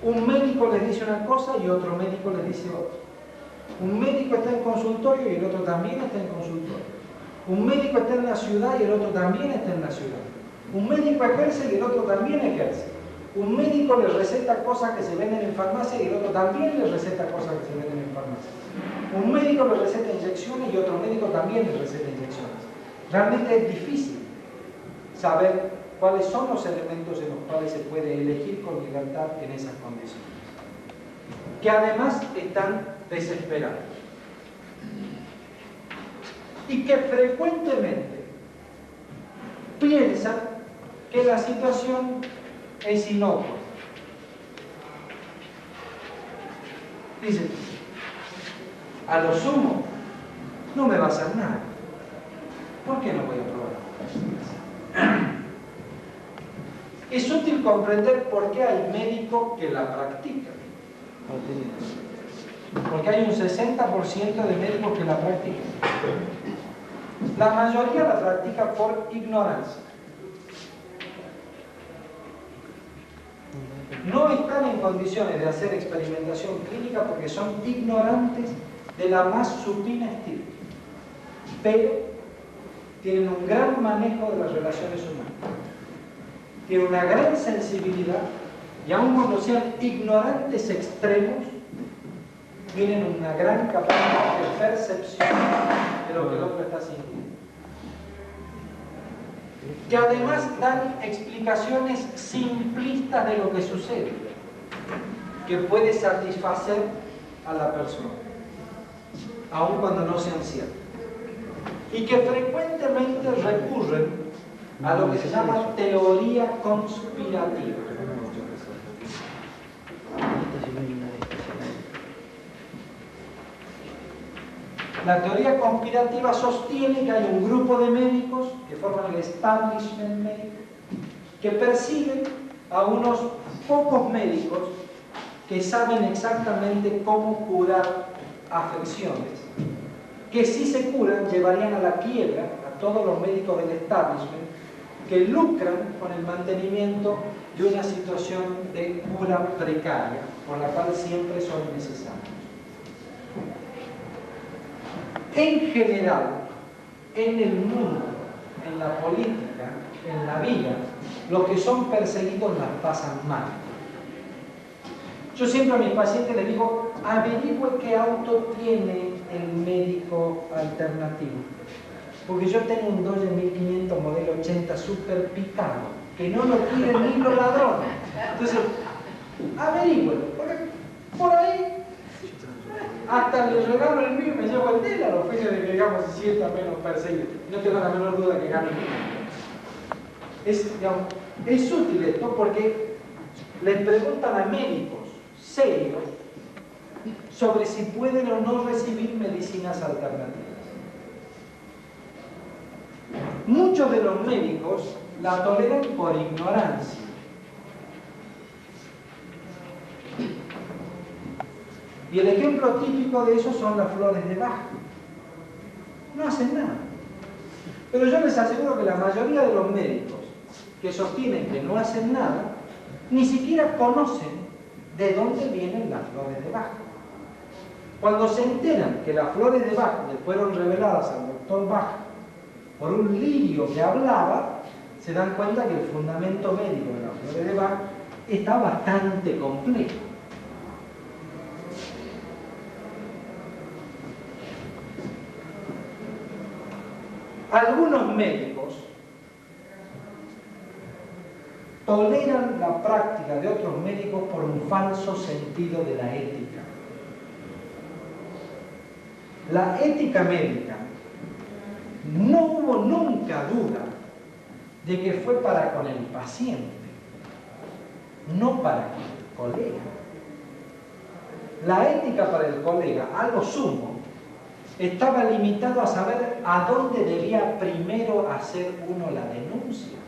Un médico les dice una cosa y otro médico les dice otra. Un médico está en consultorio y el otro también está en consultorio. Un médico está en la ciudad y el otro también está en la ciudad. Un médico ejerce y el otro también ejerce. Un médico le receta cosas que se venden en farmacia y el otro también le receta cosas que se venden en farmacia. Un médico le receta inyecciones y otro médico también le receta inyecciones. Realmente es difícil saber cuáles son los elementos en los cuales se puede elegir con libertad en esas condiciones. Que además están desesperados. Y que frecuentemente piensan que la situación es inocua. Dicen, a lo sumo, no me va a hacer nada. ¿Por qué no voy a probar? Es útil comprender por qué hay médicos que la practican. Porque hay un 60% de médicos que la practican. La mayoría la practica por ignorancia. No están en condiciones de hacer experimentación clínica porque son ignorantes de la más supina estilo. Pero tienen un gran manejo de las relaciones humanas. Tienen una gran sensibilidad y aun cuando sean ignorantes extremos, tienen una gran capacidad de percepción de lo que el otro está sintiendo. Que además dan explicaciones simplistas de lo que sucede, que puede satisfacer a la persona, aun cuando no sean ciertas. Y que frecuentemente recurren a lo que se llama teoría conspirativa. La teoría conspirativa sostiene que hay un grupo de médicos que forman el establishment médico, que persiguen a unos pocos médicos que saben exactamente cómo curar afecciones, que si se curan llevarían a la quiebra a todos los médicos del establishment que lucran con el mantenimiento de una situación de cura precaria, por la cual siempre son necesarios. En general, en el mundo, en la política, en la vida, los que son perseguidos las pasan mal. Yo siempre a mis pacientes les digo, averigüe qué auto tiene el médico alternativo. Porque yo tengo un Dodge 1500 modelo 80 super picado, que no lo quieren ni los ladrones. Entonces, averigüenlo, porque por ahí hasta le regalo el mío y me llevo el de él a los fines de que digamos se sienta menos perseguido. No tengo la menor duda que gane el mío. Es útil esto porque les preguntan a médicos serios sobre si pueden o no recibir medicinas alternativas. Muchos de los médicos la toleran por ignorancia. Y el ejemplo típico de eso son las flores de Bach. No hacen nada. Pero yo les aseguro que la mayoría de los médicos que sostienen que no hacen nada, ni siquiera conocen de dónde vienen las flores de Bach. Cuando se enteran que las flores de Bach le fueron reveladas al doctor Bach por un lirio que hablaba, se dan cuenta que el fundamento médico de las flores de Bach está bastante complejo. Algunos médicos toleran la práctica de otros médicos por un falso sentido de la ética. La ética médica, no hubo nunca duda de que fue para con el paciente, no para con el colega. La ética para el colega, a lo sumo, estaba limitado a saber a dónde debía primero hacer uno la denuncia.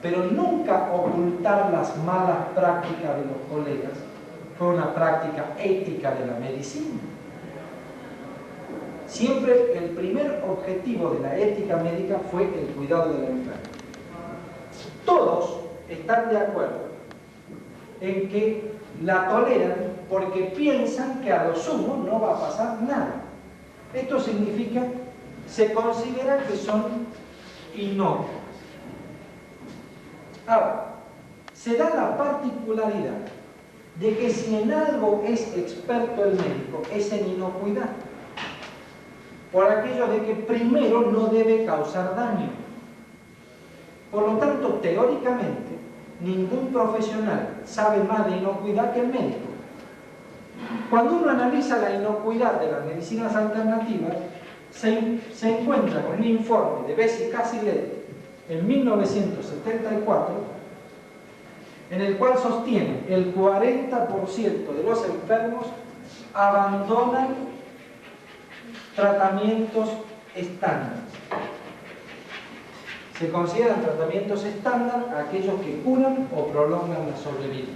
Pero nunca ocultar las malas prácticas de los colegas fue una práctica ética de la medicina. Siempre el primer objetivo de la ética médica fue el cuidado del enfermo. Todos están de acuerdo en que la toleran porque piensan que a lo sumo no va a pasar nada. Esto significa, se considera que son inocuos. Ahora, se da la particularidad de que si en algo es experto el médico, es en inocuidad. Por aquello de que primero no debe causar daño. Por lo tanto, teóricamente, ningún profesional sabe más de inocuidad que el médico. Cuando uno analiza la inocuidad de las medicinas alternativas, se encuentra con un informe de Bessie Cassilet en 1974, en el cual sostiene el 40% de los enfermos abandonan tratamientos estándar. Se consideran tratamientos estándar aquellos que curan o prolongan la sobrevida.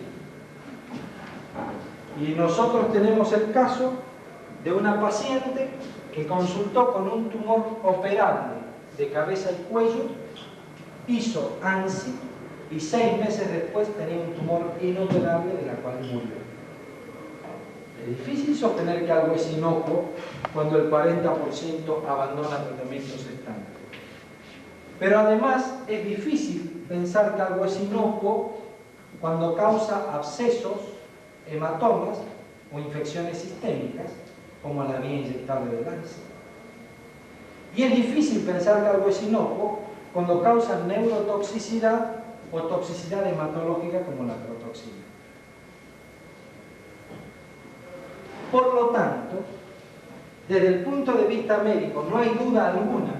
Y nosotros tenemos el caso de una paciente que consultó con un tumor operable de cabeza y cuello, hizo ANSI y 6 meses después tenía un tumor inoperable de la cual murió. Es difícil sostener que algo es inocuo cuando el 40% abandona tratamientos estándar. Pero además es difícil pensar que algo es inocuo cuando causa abscesos, hematomas o infecciones sistémicas, como la vía inyectable del ANSI. Y es difícil pensar que algo es inocuo cuando causa neurotoxicidad o toxicidad hematológica como la protoxina. Por lo tanto, desde el punto de vista médico, no hay duda alguna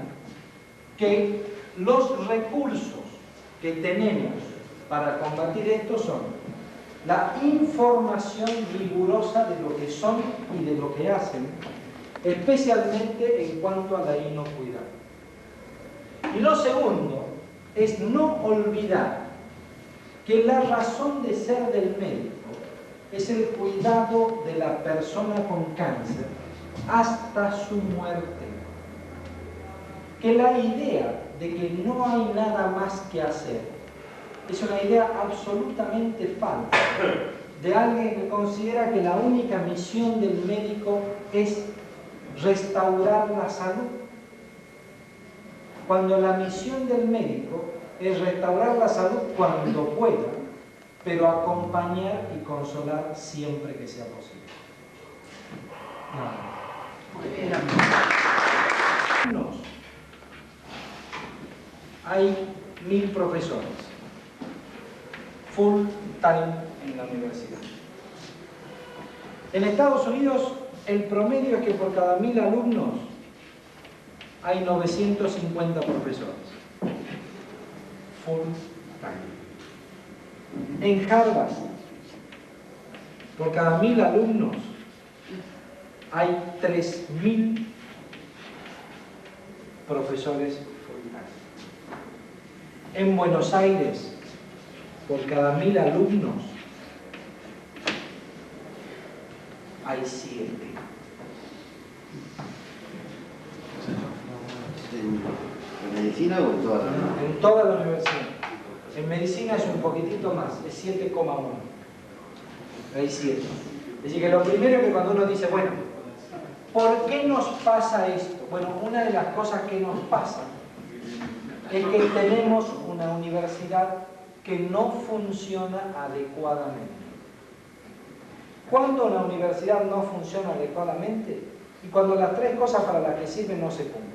que los recursos que tenemos para combatir esto son la información rigurosa de lo que son y de lo que hacen, especialmente en cuanto a la inocuidad. Y lo segundo es no olvidar que la razón de ser del médico es el cuidado de la persona con cáncer hasta su muerte. Que la idea de que no hay nada más que hacer es una idea absolutamente falsa de alguien que considera que la única misión del médico es restaurar la salud, cuando la misión del médico es restaurar la salud cuando pueda, pero acompañar y consolar siempre que sea posible. Hay 1000 profesores full time en la universidad. En Estados Unidos el promedio es que por cada 1000 alumnos hay 950 profesores full time. En Harvard, por cada 1000 alumnos hay 3000 profesores full time. En Buenos Aires, por cada 1000 alumnos hay 7. ¿En medicina o en toda la universidad? En toda la universidad. En medicina es un poquitito más, es 7,1. Hay 7. Es decir, que lo primero es que cuando uno dice, bueno, ¿por qué nos pasa esto? Bueno, una de las cosas que nos pasa es que tenemos una universidad que no funciona adecuadamente. ¿Cuándo una universidad no funciona adecuadamente? Y cuando las 3 cosas para las que sirven no se cumplen.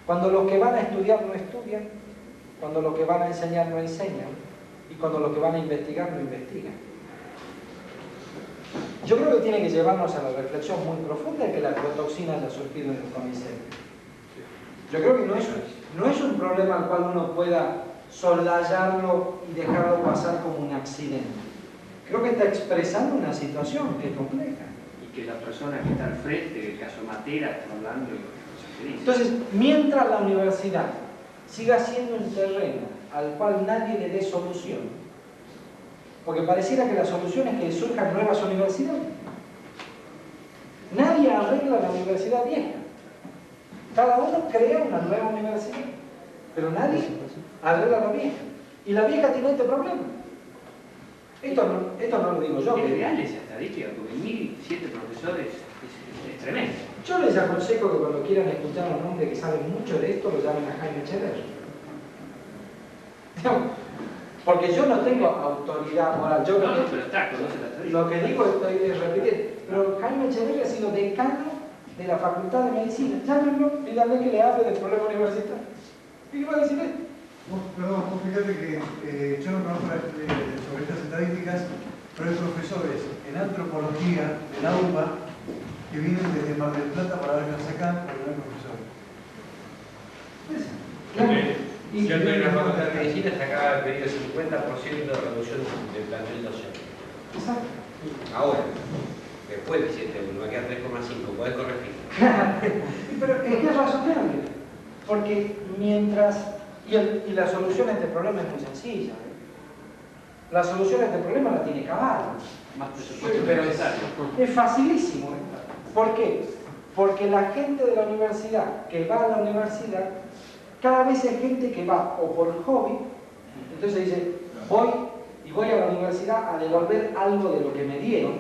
Cuando los que van a estudiar no estudian, cuando los que van a enseñar no enseñan, y cuando los que van a investigar no investigan. Yo creo que tiene que llevarnos a la reflexión muy profunda de que la protoxina haya surgido en el CONICET. Yo creo que no es un problema al cual uno pueda soslayarlo y dejarlo pasar como un accidente. creo que está expresando una situación que es compleja. Y que la persona que está al frente, del caso Matera, está hablando de cosas que dice. Entonces, mientras la universidad siga siendo un terreno al cual nadie le dé solución, porque pareciera que la solución es que surjan nuevas universidades. Nadie arregla la universidad vieja. Cada uno crea una nueva universidad, pero nadie arregla la vieja. Y la vieja tiene este problema. Esto no lo digo yo. El ideal es estadística, porque 1007 profesores es tremendo. Yo les aconsejo que cuando quieran escuchar a un hombre que sabe mucho de esto, lo llamen a Jaime Chever. Porque yo no tengo autoridad moral. Yo No, pero está, conoce la estadística. lo que digo estoy repitiendo. Pero Jaime Chever ha sido decano de la Facultad de Medicina. Llámenlo, díganle que le hable del problema universitario. ¿Y qué va a decir él? Perdón, vos fíjate que yo no conozco sobre estas estadísticas, pero hay profesores en antropología de la UBA que vienen desde Mar del Plata para vernos acá, porque no hay profesores. Yo en la Facultad de Medicina sacaba el pedido 50% de reducción del plantel docente. Exacto. Ahora, después de 7, me va a quedar 3,5, podés corregir. Pero es que es razonable. Porque mientras... Y la solución a este problema es muy sencilla. La solución a este problema la tiene Caballo. Más presupuesto Pero necesario. es facilísimo. ¿Por qué? Porque la gente de la universidad que va a la universidad, cada vez hay gente que va o por hobby, entonces dice, voy a la universidad a devolver algo de lo que me dieron,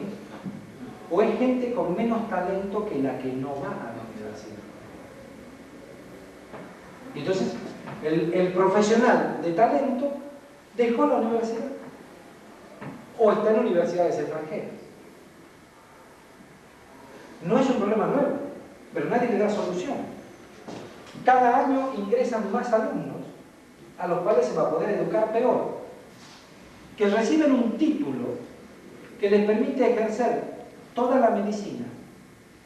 o es gente con menos talento que la que no va a la universidad. Y entonces, el profesional de talento dejó la universidad o está en universidades extranjeras. No es un problema nuevo, pero nadie le da solución. Cada año ingresan más alumnos a los cuales se va a poder educar peor, que reciben un título que les permite ejercer toda la medicina,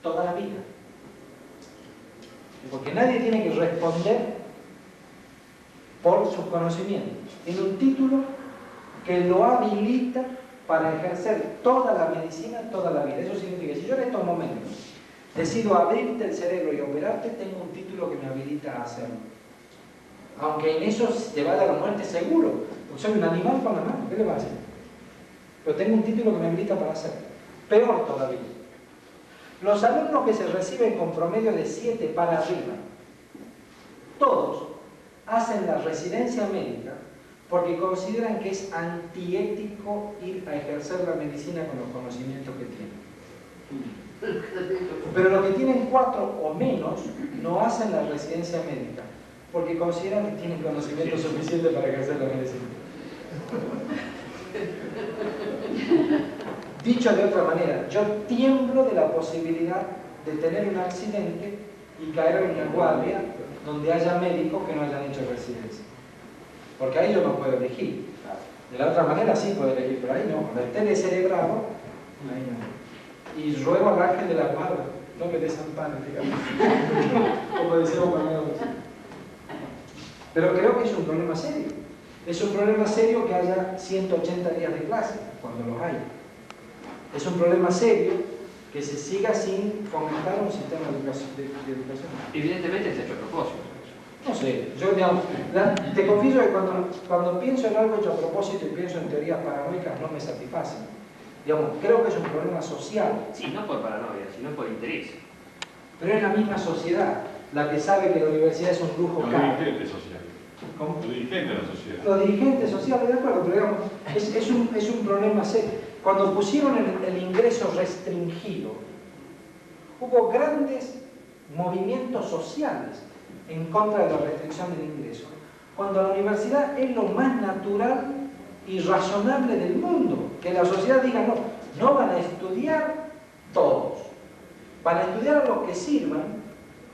toda la vida. Porque nadie tiene que responder por sus conocimientos. Tiene un título que lo habilita para ejercer toda la medicina, toda la vida. Eso significa que si yo en estos momentos decido abrirte el cerebro y operarte, tengo un título que me habilita a hacerlo. Aunque en eso te va a dar muerte seguro, porque soy un animal con la mano, ¿qué le va a hacer? Pero tengo un título que me habilita para hacerlo. Peor todavía. Los alumnos que se reciben con promedio de 7 para arriba, todos hacen la residencia médica porque consideran que es antiético ir a ejercer la medicina con los conocimientos que tienen. Pero los que tienen 4 o menos no hacen la residencia médica porque consideran que tienen conocimiento suficiente para ejercer la medicina. Dicho de otra manera, yo tiemblo de la posibilidad de tener un accidente y caer en una guardia donde haya médicos que no hayan hecho residencia. Porque ahí yo no puedo elegir. De la otra manera sí puedo elegir, pero ahí no. Cuando esté descerebrado, ahí no. Y ruego al ángel de la guarda, no me desamparen, digamos. Como decíamos con nosotros. Pero creo que es un problema serio. Es un problema serio que haya 180 días de clase, cuando los hay. Es un problema serio que se siga sin fomentar un sistema de educación. Evidentemente está hecho a propósito. No sé, yo digamos, te confieso que cuando pienso en algo hecho a propósito y pienso en teorías paranoicas no me satisfacen. Digamos, creo que es un problema social. Sí, no por paranoia, sino por interés. Pero es la misma sociedad la que sabe que la universidad es un lujo caro. Los dirigentes sociales. ¿Cómo? Los dirigentes de la sociedad. Los dirigentes sociales, de acuerdo, pero digamos, es un problema serio. Cuando pusieron el ingreso restringido, hubo grandes movimientos sociales en contra de la restricción del ingreso. Cuando la universidad es lo más natural y razonable del mundo, que la sociedad diga no van a estudiar todos, van a estudiar a los que sirvan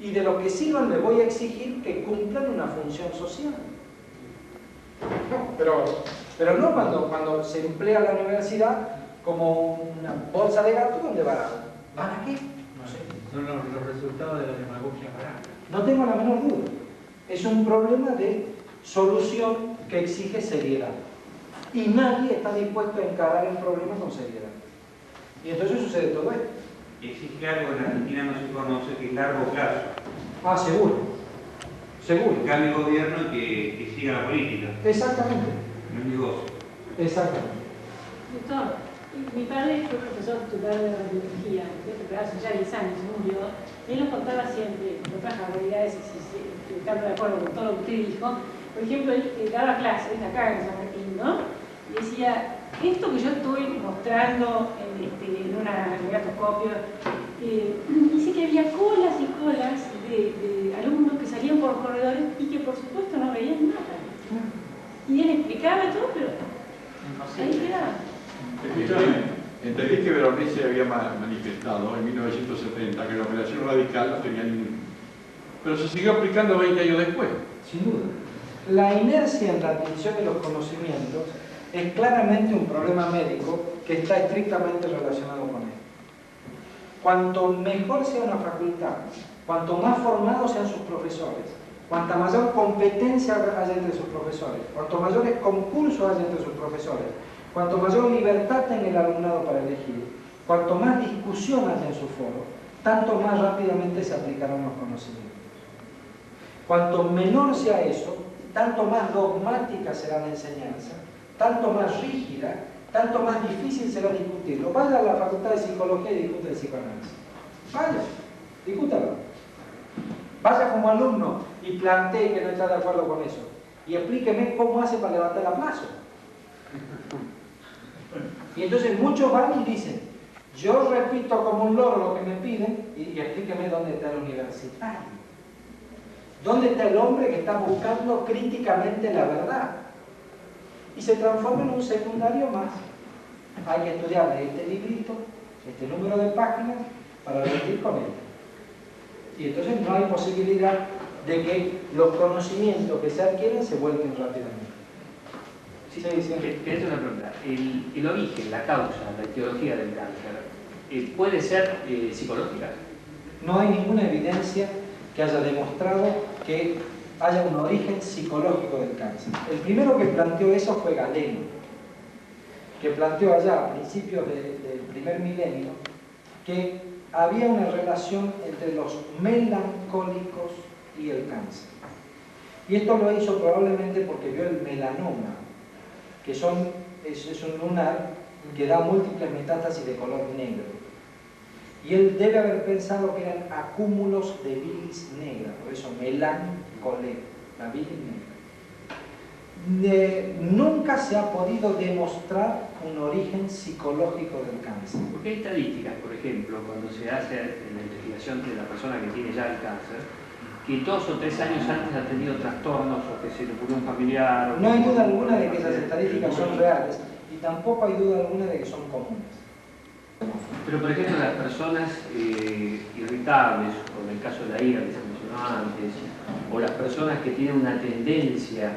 y de los que sirvan les voy a exigir que cumplan una función social. No, pero no cuando se emplea la universidad como una bolsa de gato donde van a qué, no sé. Son los resultados de la demagogia barata. No tengo la menor duda. Es un problema de solución que exige seriedad. Y nadie está dispuesto a encarar el problema con seriedad. Y entonces sucede todo esto. Existe algo en Argentina no se conoce que es largo plazo. Ah, seguro. Seguro. Que cambie el gobierno y que siga la política. Exactamente. No es negocio. Exactamente. Doctor, mi padre fue profesor titular de radiología, pero hace ya 10 años murió. Él nos contaba siempre, con otras barbaridades, estando de acuerdo con todo lo que usted dijo. Por ejemplo, él daba clases acá en San Martín, ¿no? Y decía, esto que yo estoy mostrando en un negatoscopio, dice que había colas y colas de alumnos que salían por corredores y que por supuesto no veían nada. Y él explicaba todo, pero ahí quedaba. Entendí que Veronese se había manifestado en 1970 que la operación radical no tenía ningún... Pero se siguió aplicando 20 años después. Sin duda. La inercia en la adquisición de los conocimientos es claramente un problema médico que está estrictamente relacionado con él. Cuanto mejor sea una facultad, cuanto más formados sean sus profesores, cuanta mayor competencia haya entre sus profesores, cuanto mayores concursos haya entre sus profesores, cuanto mayor libertad tenga el alumnado para elegir, cuanto más discusión haya en su foro, tanto más rápidamente se aplicarán los conocimientos. Cuanto menor sea eso, tanto más dogmática será la enseñanza, tanto más rígida, tanto más difícil será discutirlo. Vaya a la Facultad de Psicología y discute el psicoanálisis. Vaya, discútalo. Vaya como alumno y plantee que no está de acuerdo con eso. Y explíqueme cómo hace para levantar el aplauso. Y entonces muchos van y dicen, yo repito como un loro lo que me piden y explíqueme dónde está el universitario. ¿Dónde está el hombre que está buscando críticamente la verdad? Y se transforma en un secundario más. Hay que estudiar este librito, este número de páginas, para rendir con él. Y entonces no hay posibilidad de que los conocimientos que se adquieren se vuelquen rápidamente. Sí, quería hacer una pregunta. El origen, la causa, la etiología del cáncer, ¿puede ser psicológica? No hay ninguna evidencia que haya demostrado que haya un origen psicológico del cáncer. El primero que planteó eso fue Galeno, que planteó allá a principios del primer milenio que había una relación entre los melancólicos y el cáncer. Y esto lo hizo probablemente porque vio el melanoma, que es un lunar que da múltiples metástasis de color negro. Y él debe haber pensado que eran acúmulos de bilis negra, por eso melancolé, la bilis negra. Nunca se ha podido demostrar un origen psicológico del cáncer. Porque hay estadísticas, por ejemplo, cuando se hace la investigación de la persona que tiene ya el cáncer, que 2 o 3 años antes ha tenido trastornos o que se le ocurrió un familiar. No hay duda alguna de que esas estadísticas son reales y tampoco hay duda alguna de que son comunes. Pero por ejemplo las personas irritables, o en el caso de la ira que se mencionó antes, o las personas que tienen una tendencia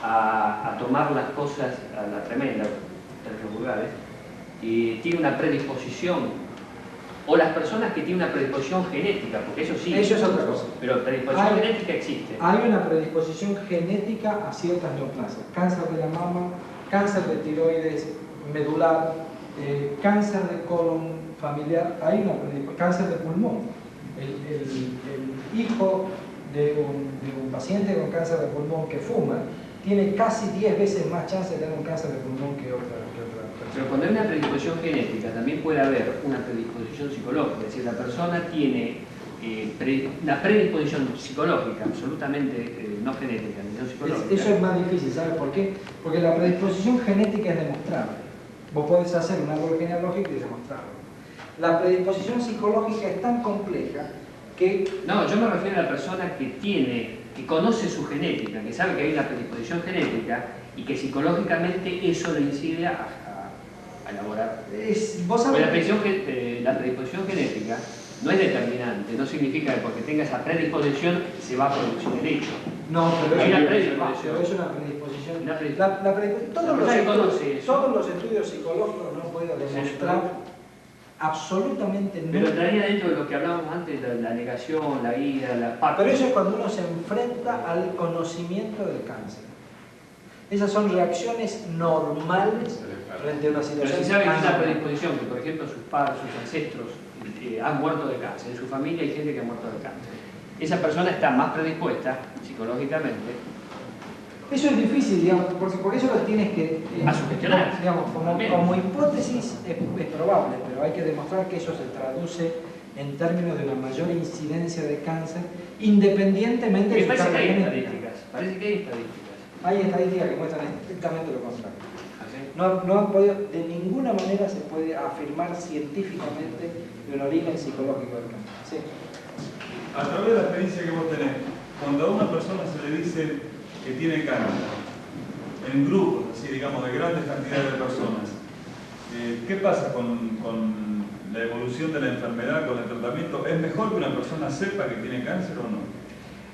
a tomar las cosas a la tremenda, en términos vulgares, tienen una predisposición, o las personas que tienen una predisposición genética, porque eso sí, eso es otra cosa. Pero predisposición genética existe. Hay una predisposición genética a ciertas neoplasias, cáncer de la mama, cáncer de tiroides medular, cáncer de colon familiar, hay una cáncer de pulmón. El hijo de un paciente con cáncer de pulmón que fuma tiene casi 10 veces más chance de tener un cáncer de pulmón que otra persona. Pero cuando hay una predisposición genética, también puede haber una predisposición psicológica, es decir, la persona tiene una predisposición psicológica, absolutamente no genética, no psicológica. Eso es más difícil, ¿sabes por qué? Porque la predisposición genética es demostrable. Vos podés hacer un árbol genealógico y demostrarlo. La predisposición psicológica es tan compleja que... No, yo me refiero a la persona que conoce su genética, que sabe que hay una predisposición genética y que psicológicamente eso le incide a elaborar. ¿Vos sabés? La predisposición genética no es determinante, no significa que porque tenga esa predisposición se va a producir el hecho. No, pero hay es una predisposición. Es una predisposición. Todos los estudios psicológicos no pueden demostrar absolutamente nada. Pero entraría dentro de lo que hablábamos antes, la negación, la ira, la parte. Pero eso es cuando uno se enfrenta al conocimiento del cáncer. Esas son reacciones normales frente a una Pero situación. si sabe que hay una predisposición, que por ejemplo sus padres, sus ancestros han muerto de cáncer, en su familia hay gente que ha muerto de cáncer. Esa persona está más predispuesta psicológicamente Eso es difícil, digamos, porque por eso lo tienes que... a sugestionar. Digamos, como hipótesis es probable, pero hay que demostrar que eso se traduce en términos de una mayor incidencia de cáncer, independientemente de su Parece que carga hay genética. estadísticas. Parece que hay estadísticas. Hay estadísticas que muestran estrictamente lo contrario. ¿Así? No han podido, de ninguna manera se puede afirmar científicamente el origen psicológico del cáncer. Sí. A través de la experiencia que vos tenés, cuando a una persona se le dice que tiene cáncer, en grupos, así digamos, de grandes cantidades de personas, ¿qué pasa con la evolución de la enfermedad, con el tratamiento? ¿Es mejor que una persona sepa que tiene cáncer o no?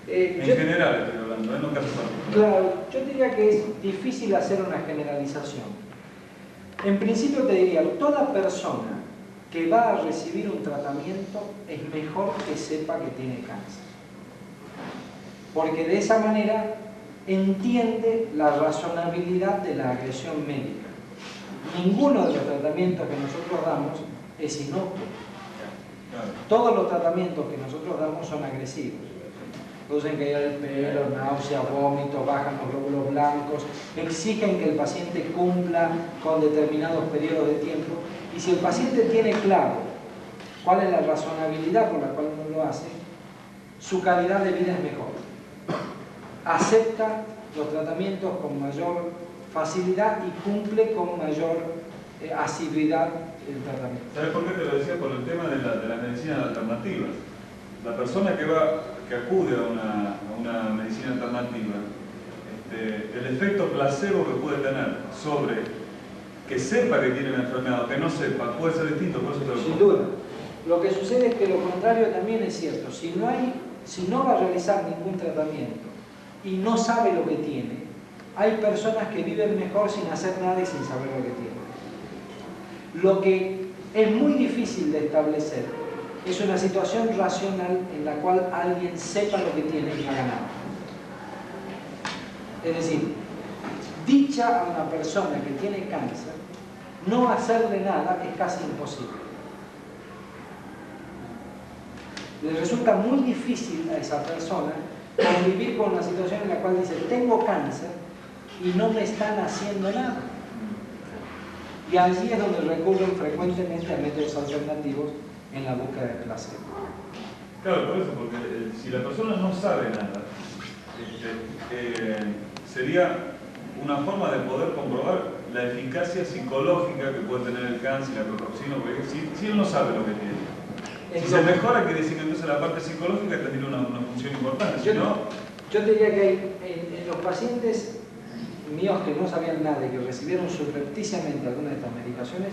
En general estoy hablando, en un caso particular. Claro, yo diría que es difícil hacer una generalización. En principio te diría, toda persona que va a recibir un tratamiento es mejor que sepa que tiene cáncer. Porque de esa manera entiende la razonabilidad de la agresión médica. Ninguno de los tratamientos que nosotros damos es inocuo. Todos los tratamientos que nosotros damos son agresivos. Producen caída del pelo, náuseas, vómitos, bajan los glóbulos blancos, exigen que el paciente cumpla con determinados periodos de tiempo. Y si el paciente tiene claro cuál es la razonabilidad por la cual uno lo hace, su calidad de vida es mejor. Acepta los tratamientos con mayor facilidad y cumple con mayor asiduidad el tratamiento. ¿Sabes por qué te lo decía? Por el tema de la medicina alternativa. La persona que acude a una medicina alternativa, el efecto placebo que puede tener sobre que sepa que tiene una enfermedad o que no sepa, puede ser distinto, por eso te lo Sin pongo. duda. Lo que sucede es que lo contrario también es cierto. Si no va a realizar ningún tratamiento y no sabe lo que tiene, hay personas que viven mejor sin hacer nada y sin saber lo que tienen. Lo que es muy difícil de establecer es una situación racional en la cual alguien sepa lo que tiene y no haga nada. Es decir, dicha a una persona que tiene cáncer, no hacerle nada es casi imposible. Le resulta muy difícil a esa persona convivir con una situación en la cual dice, tengo cáncer y no me están haciendo nada. Y allí es donde recurren frecuentemente a métodos alternativos en la búsqueda de placer. Claro, por eso, porque si la persona no sabe nada, sería una forma de poder comprobar la eficacia psicológica que puede tener el cáncer, la aflatoxina, porque si él no sabe lo que tiene. Si se mejora, quiere decir que entonces la parte psicológica tendría una función importante. Yo te diría que hay, en los pacientes míos que no sabían nada y que recibieron subrepticiamente alguna de estas medicaciones,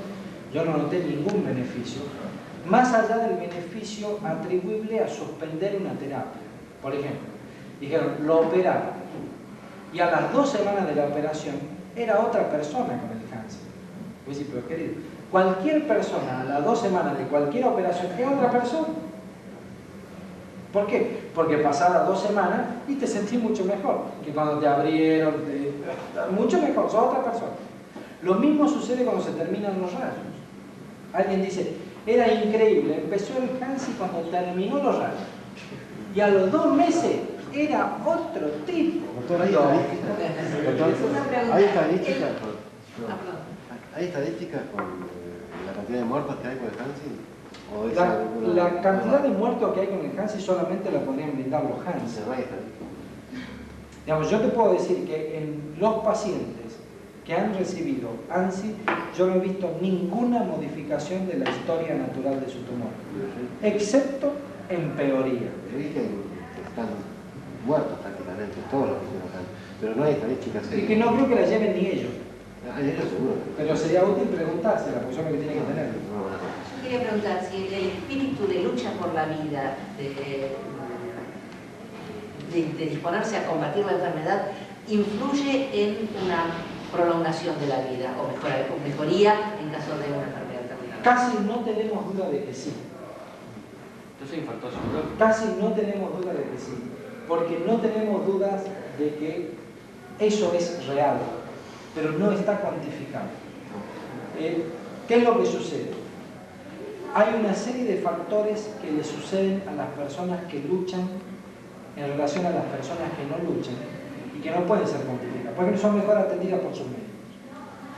yo no noté ningún beneficio, más allá del beneficio atribuible a suspender una terapia. Por ejemplo, dijeron, lo operaron, y a las 2 semanas de la operación era otra persona con el cáncer. Pues sí, pero querido, cualquier persona a las 2 semanas de cualquier operación es otra persona. ¿Por qué? Porque pasadas 2 semanas y te sentís mucho mejor que cuando te abrieron, mucho mejor, sos otra persona. Lo mismo sucede cuando se terminan los rayos. Alguien dice, era increíble, empezó el cáncer cuando terminó los rayos. Y a los 2 meses era otro tipo. Doctor, ¿hay estadísticas con la cantidad de muertos que hay por el cáncer? La cantidad de muertos que hay con el Hansi solamente la podrían brindar los Hansi. Digamos, yo te puedo decir que en los pacientes que han recibido ANSI, yo no he visto ninguna modificación de la historia natural de su tumor, excepto empeoría. Yo dije que están muertos prácticamente todos los que tienen cáncer, pero no hay estadísticas. Y que no creo que la lleven ni ellos. Ellos seguro. Pero sería útil preguntársela, porque son los que tienen que tener. Yo quería preguntar si el espíritu de lucha por la vida, de disponerse a combatir la enfermedad, influye en una prolongación de la vida o mejoría en caso de una enfermedad terminal. Casi no tenemos duda de que sí. Entonces infartó psicológico. Casi no tenemos duda de que sí, porque no tenemos dudas de que eso es real. pero no está cuantificado. ¿Qué es lo que sucede? Hay una serie de factores que le suceden a las personas que luchan en relación a las personas que no luchan y que no pueden ser cuantificadas, porque son mejor atendidas por sus médicos.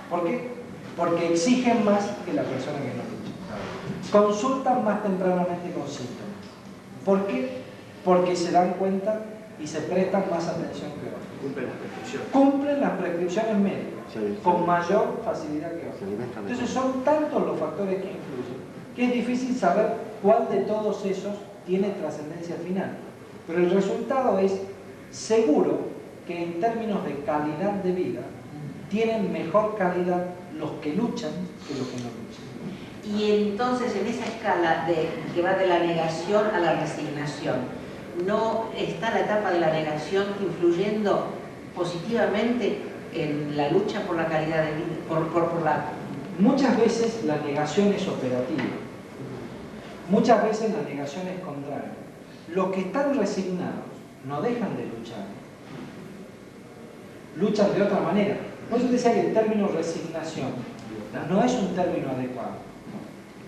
¿Por qué? Porque exigen más que la persona que no lucha. Consultan más tempranamente con síntomas. ¿Por qué? Porque se dan cuenta y se prestan más atención que otros. Cumplen las prescripciones. Cumplen las prescripciones médicas con mayor facilidad que otros. Entonces son tantos los factores que influyen que es difícil saber cuál de todos esos tiene trascendencia final. Pero el resultado es seguro que en términos de calidad de vida tienen mejor calidad los que luchan que los que no luchan. Y entonces en esa escala que va de la negación a la resignación, ¿no está la etapa de la negación influyendo positivamente en la lucha por la calidad de vida? Muchas veces la negación es operativa. Muchas veces la negación es contraria. Los que están resignados no dejan de luchar. Luchan de otra manera. Por eso decía que el término resignación no es un término adecuado.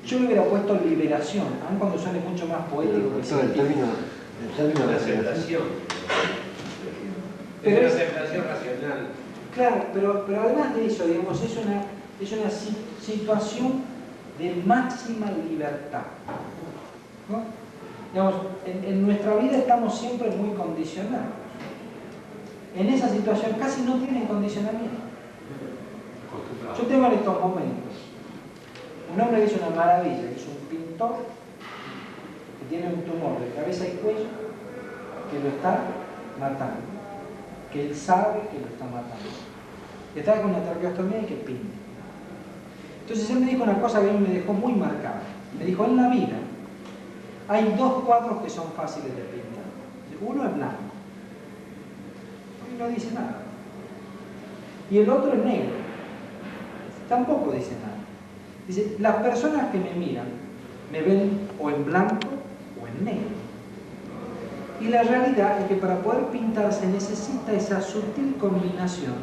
Yo le hubiera puesto liberación, aun cuando suene mucho más poético que científico. El término de aceptación. Pero es aceptación racional. Claro, pero además de eso, digamos, es una situación de máxima libertad, ¿no? Digamos, en nuestra vida estamos siempre muy condicionados. En esa situación casi no tienen condicionamiento. Yo tengo en estos momentos un hombre que es una maravilla, que es un pintor, que tiene un tumor de cabeza y cuello, que lo está matando, que él sabe que lo está matando, que está con una traqueostomía y que pinta. Entonces él me dijo una cosa que a mí me dejó muy marcada. Me dijo, en la vida hay dos cuadros que son fáciles de pintar. Uno es blanco y no dice nada. Y el otro es negro. Tampoco dice nada. Dice, las personas que me miran me ven o en blanco o en negro. Y la realidad es que para poder pintar se necesita esa sutil combinación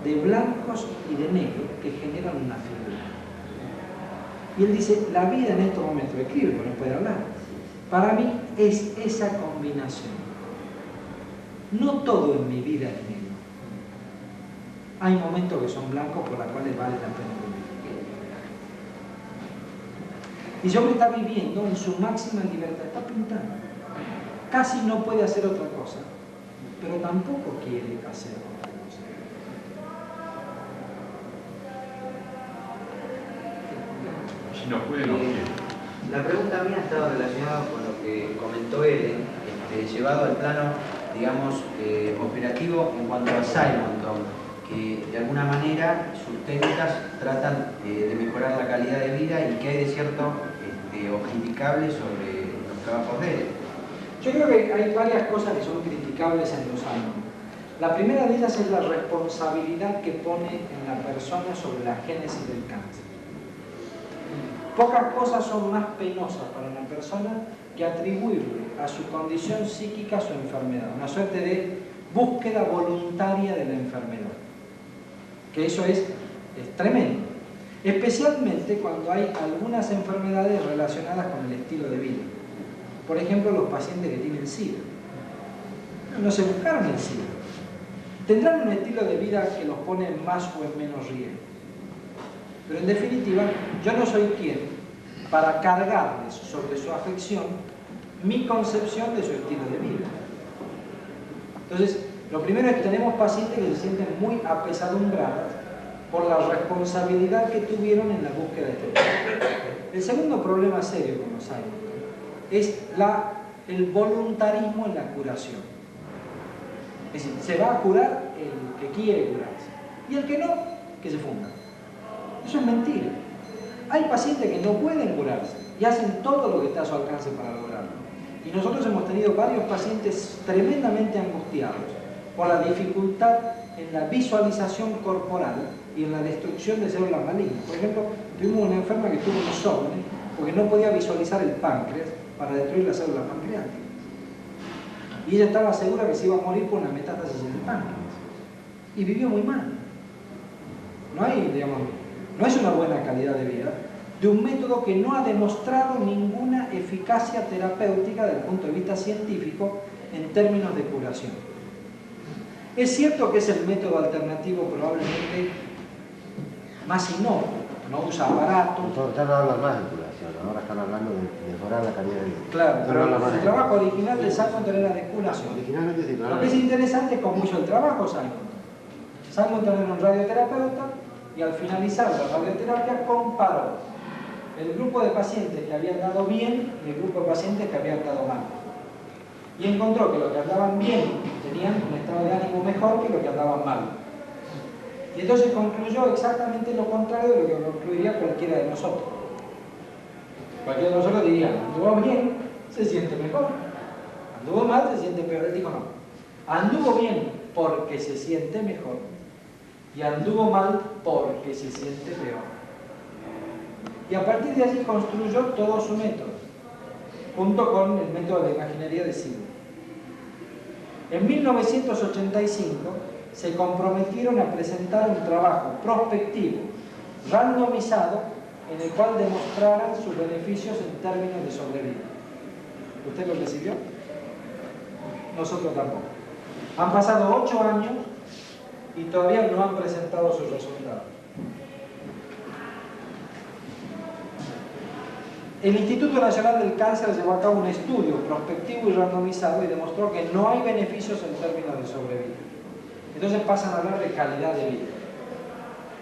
de blancos y de negros que generan una figura. Y él dice, la vida en estos momentos, escribe, pero no puede hablar, para mí es esa combinación. No todo en mi vida es negro. Hay momentos que son blancos por los cuales vale la pena vivir. Y ese hombre está viviendo en su máxima libertad, está pintando. Casi no puede hacer otra cosa, pero tampoco quiere hacer otra cosa. Si no puede, no quiere. La pregunta mía estaba relacionada con lo que comentó Ellen, llevado al plano, digamos, operativo en cuanto a Simonton, que de alguna manera sus técnicas tratan de mejorar la calidad de vida y que hay de cierto criticable sobre los trabajos de él. Yo creo que hay varias cosas que son criticables en los Simonton. La primera de ellas es la responsabilidad que pone en la persona sobre la génesis del cáncer. Pocas cosas son más penosas para una persona que atribuirle a su condición psíquica su enfermedad, una suerte de búsqueda voluntaria de la enfermedad. Que eso es tremendo. Especialmente cuando hay algunas enfermedades relacionadas con el estilo de vida. Por ejemplo, los pacientes que tienen SIDA. No se buscaron el SIDA. Tendrán un estilo de vida que los pone en más o en menos riesgo. Pero en definitiva, yo no soy quien para cargarles sobre su afección mi concepción de su estilo de vida. Entonces, lo primero es que tenemos pacientes que se sienten muy apesadumbrados por la responsabilidad que tuvieron en la búsqueda de este tema. El segundo problema serio con los Simonton es el voluntarismo en la curación. Es decir, se va a curar el que quiere curarse y el que no, que se funda. Eso es mentira. Hay pacientes que no pueden curarse y hacen todo lo que está a su alcance para lograrlo. Y nosotros hemos tenido varios pacientes tremendamente angustiados por la dificultad en la visualización corporal y en la destrucción de células malignas. Por ejemplo, tuvimos una enferma que tuvo insomnio porque no podía visualizar el páncreas para destruir las células pancreáticas. Y ella estaba segura que se iba a morir por una metástasis en el páncreas. Y vivió muy mal. no es una buena calidad de vida de un método que no ha demostrado ninguna eficacia terapéutica desde el punto de vista científico en términos de curación. Es cierto que es el método alternativo probablemente más inocuo, no usa aparatos. Ya no hablan más de curación, ahora están hablando de mejorar la calidad de vida. Claro, pero no el trabajo original de Simonton era de curación. Originalmente sí, Lo que es interesante es cómo hizo el trabajo Simonton. Simonton era un radioterapeuta y al finalizar la radioterapia comparó el grupo de pacientes que habían dado bien y el grupo de pacientes que habían dado mal. Y encontró que los que andaban bien tenían un estado de ánimo mejor que los que andaban mal. Y entonces concluyó exactamente lo contrario de lo que concluiría cualquiera de nosotros. Cualquiera de nosotros diría, anduvo bien, se siente mejor. Anduvo mal, se siente peor. Él dijo no. Anduvo bien porque se siente mejor y anduvo mal porque se siente peor. Y a partir de allí construyó todo su método, junto con el método de la imaginería de Sigmund. En 1985 se comprometieron a presentar un trabajo prospectivo, randomizado, en el cual demostraran sus beneficios en términos de sobrevida. ¿Usted lo recibió? Nosotros tampoco. Han pasado 8 años y todavía no han presentado sus resultados. El Instituto Nacional del Cáncer llevó a cabo un estudio prospectivo y randomizado y demostró que no hay beneficios en términos de sobrevida. Entonces pasan a hablar de calidad de vida.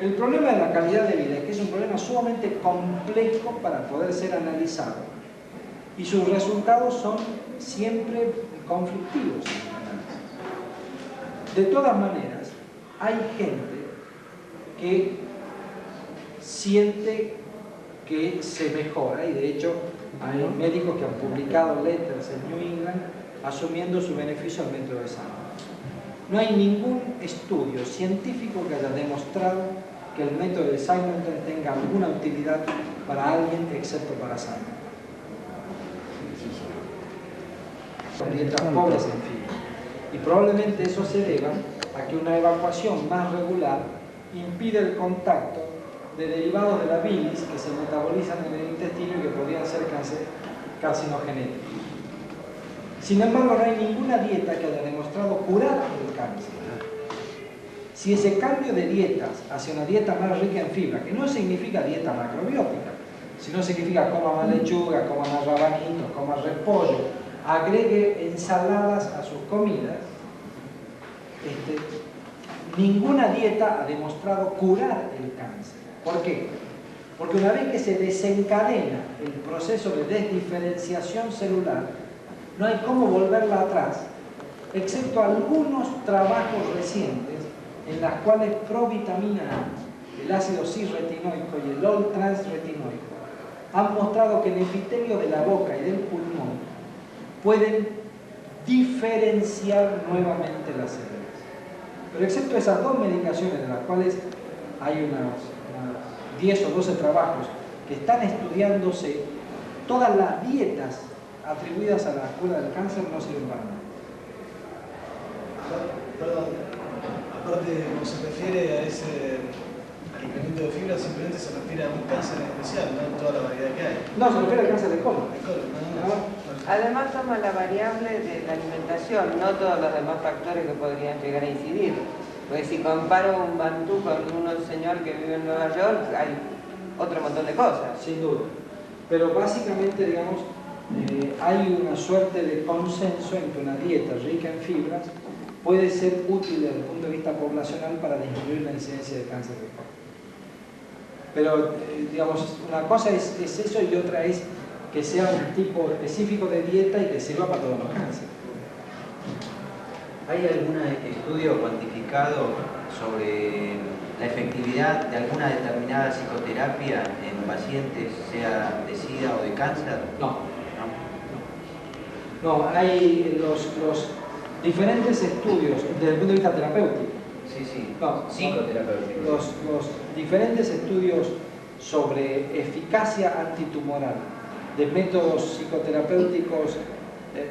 El problema de la calidad de vida es que es un problema sumamente complejo para poder ser analizado y sus resultados son siempre conflictivos. De todas maneras, hay gente que siente que se mejora y de hecho hay médicos que han publicado letters en New England asumiendo su beneficio al método de Simonton. No hay ningún estudio científico que haya demostrado que el método de Simonton tenga alguna utilidad para alguien excepto para Simonton. Son dietas pobres en fibra. Y probablemente eso se deba a que una evacuación más regular impide el contacto de derivados de la bilis que se metabolizan en el intestino y que podrían ser carcinogenéticos. Sin embargo, no hay ninguna dieta que haya demostrado curar el cáncer. Si ese cambio de dietas hacia una dieta más rica en fibra, que no significa dieta macrobiótica, sino significa coma más lechuga, coma más rabanitos, coma repollo, agregue ensaladas a sus comidas, ninguna dieta ha demostrado curar el cáncer. ¿Por qué? Porque una vez que se desencadena el proceso de desdiferenciación celular, no hay cómo volverla atrás, excepto algunos trabajos recientes en los cuales provitamina A, el ácido cis-retinoico y el ol-trans-retinoico han mostrado que el epitelio de la boca y del pulmón pueden diferenciar nuevamente las células. Pero excepto esas dos medicaciones, de las cuales hay unas 10 o 12 trabajos que están estudiándose, todas las dietas atribuidas a la cura del cáncer no sirven para nada. Perdón, aparte cuando se refiere a ese incremento de fibra, simplemente se refiere a un cáncer en especial, no a toda la variedad que hay. No, se refiere al cáncer de colon. Además toma la variable de la alimentación, no todos los demás factores que podrían llegar a incidir. Porque si comparo un bantú con un señor que vive en Nueva York, hay otro montón de cosas. Sin duda. Pero básicamente, digamos, hay una suerte de consenso en que una dieta rica en fibras puede ser útil desde el punto de vista poblacional para disminuir la incidencia de cáncer de colon. Pero, digamos, una cosa es eso y otra es que sea un tipo específico de dieta y que sirva para todos los cánceres. ¿Hay algún estudio cuantificado sobre la efectividad de alguna determinada psicoterapia en pacientes, sea de SIDA o de cáncer? No, hay los diferentes estudios desde el punto de vista terapéutico. Sí, no, psicoterapéutico. Los diferentes estudios sobre eficacia antitumoral de métodos psicoterapéuticos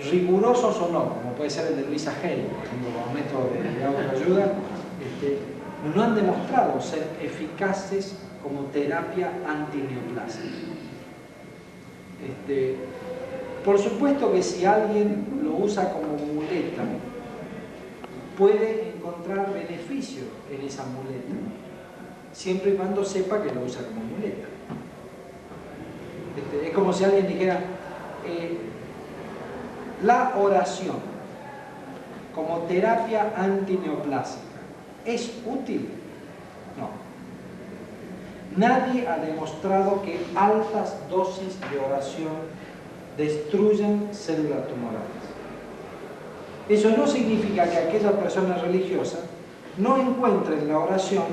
rigurosos o no, como puede ser el de Luisa Hay, por ejemplo, como método de ayuda, no han demostrado ser eficaces como terapia antineoplásica. Por supuesto que si alguien lo usa como muleta, puede encontrar beneficio en esa muleta, siempre y cuando sepa que lo usa como muleta. Es como si alguien dijera, la oración como terapia antineoplásica, ¿es útil? No. Nadie ha demostrado que altas dosis de oración destruyen células tumorales. Eso no significa que aquella persona religiosa no encuentre en la oración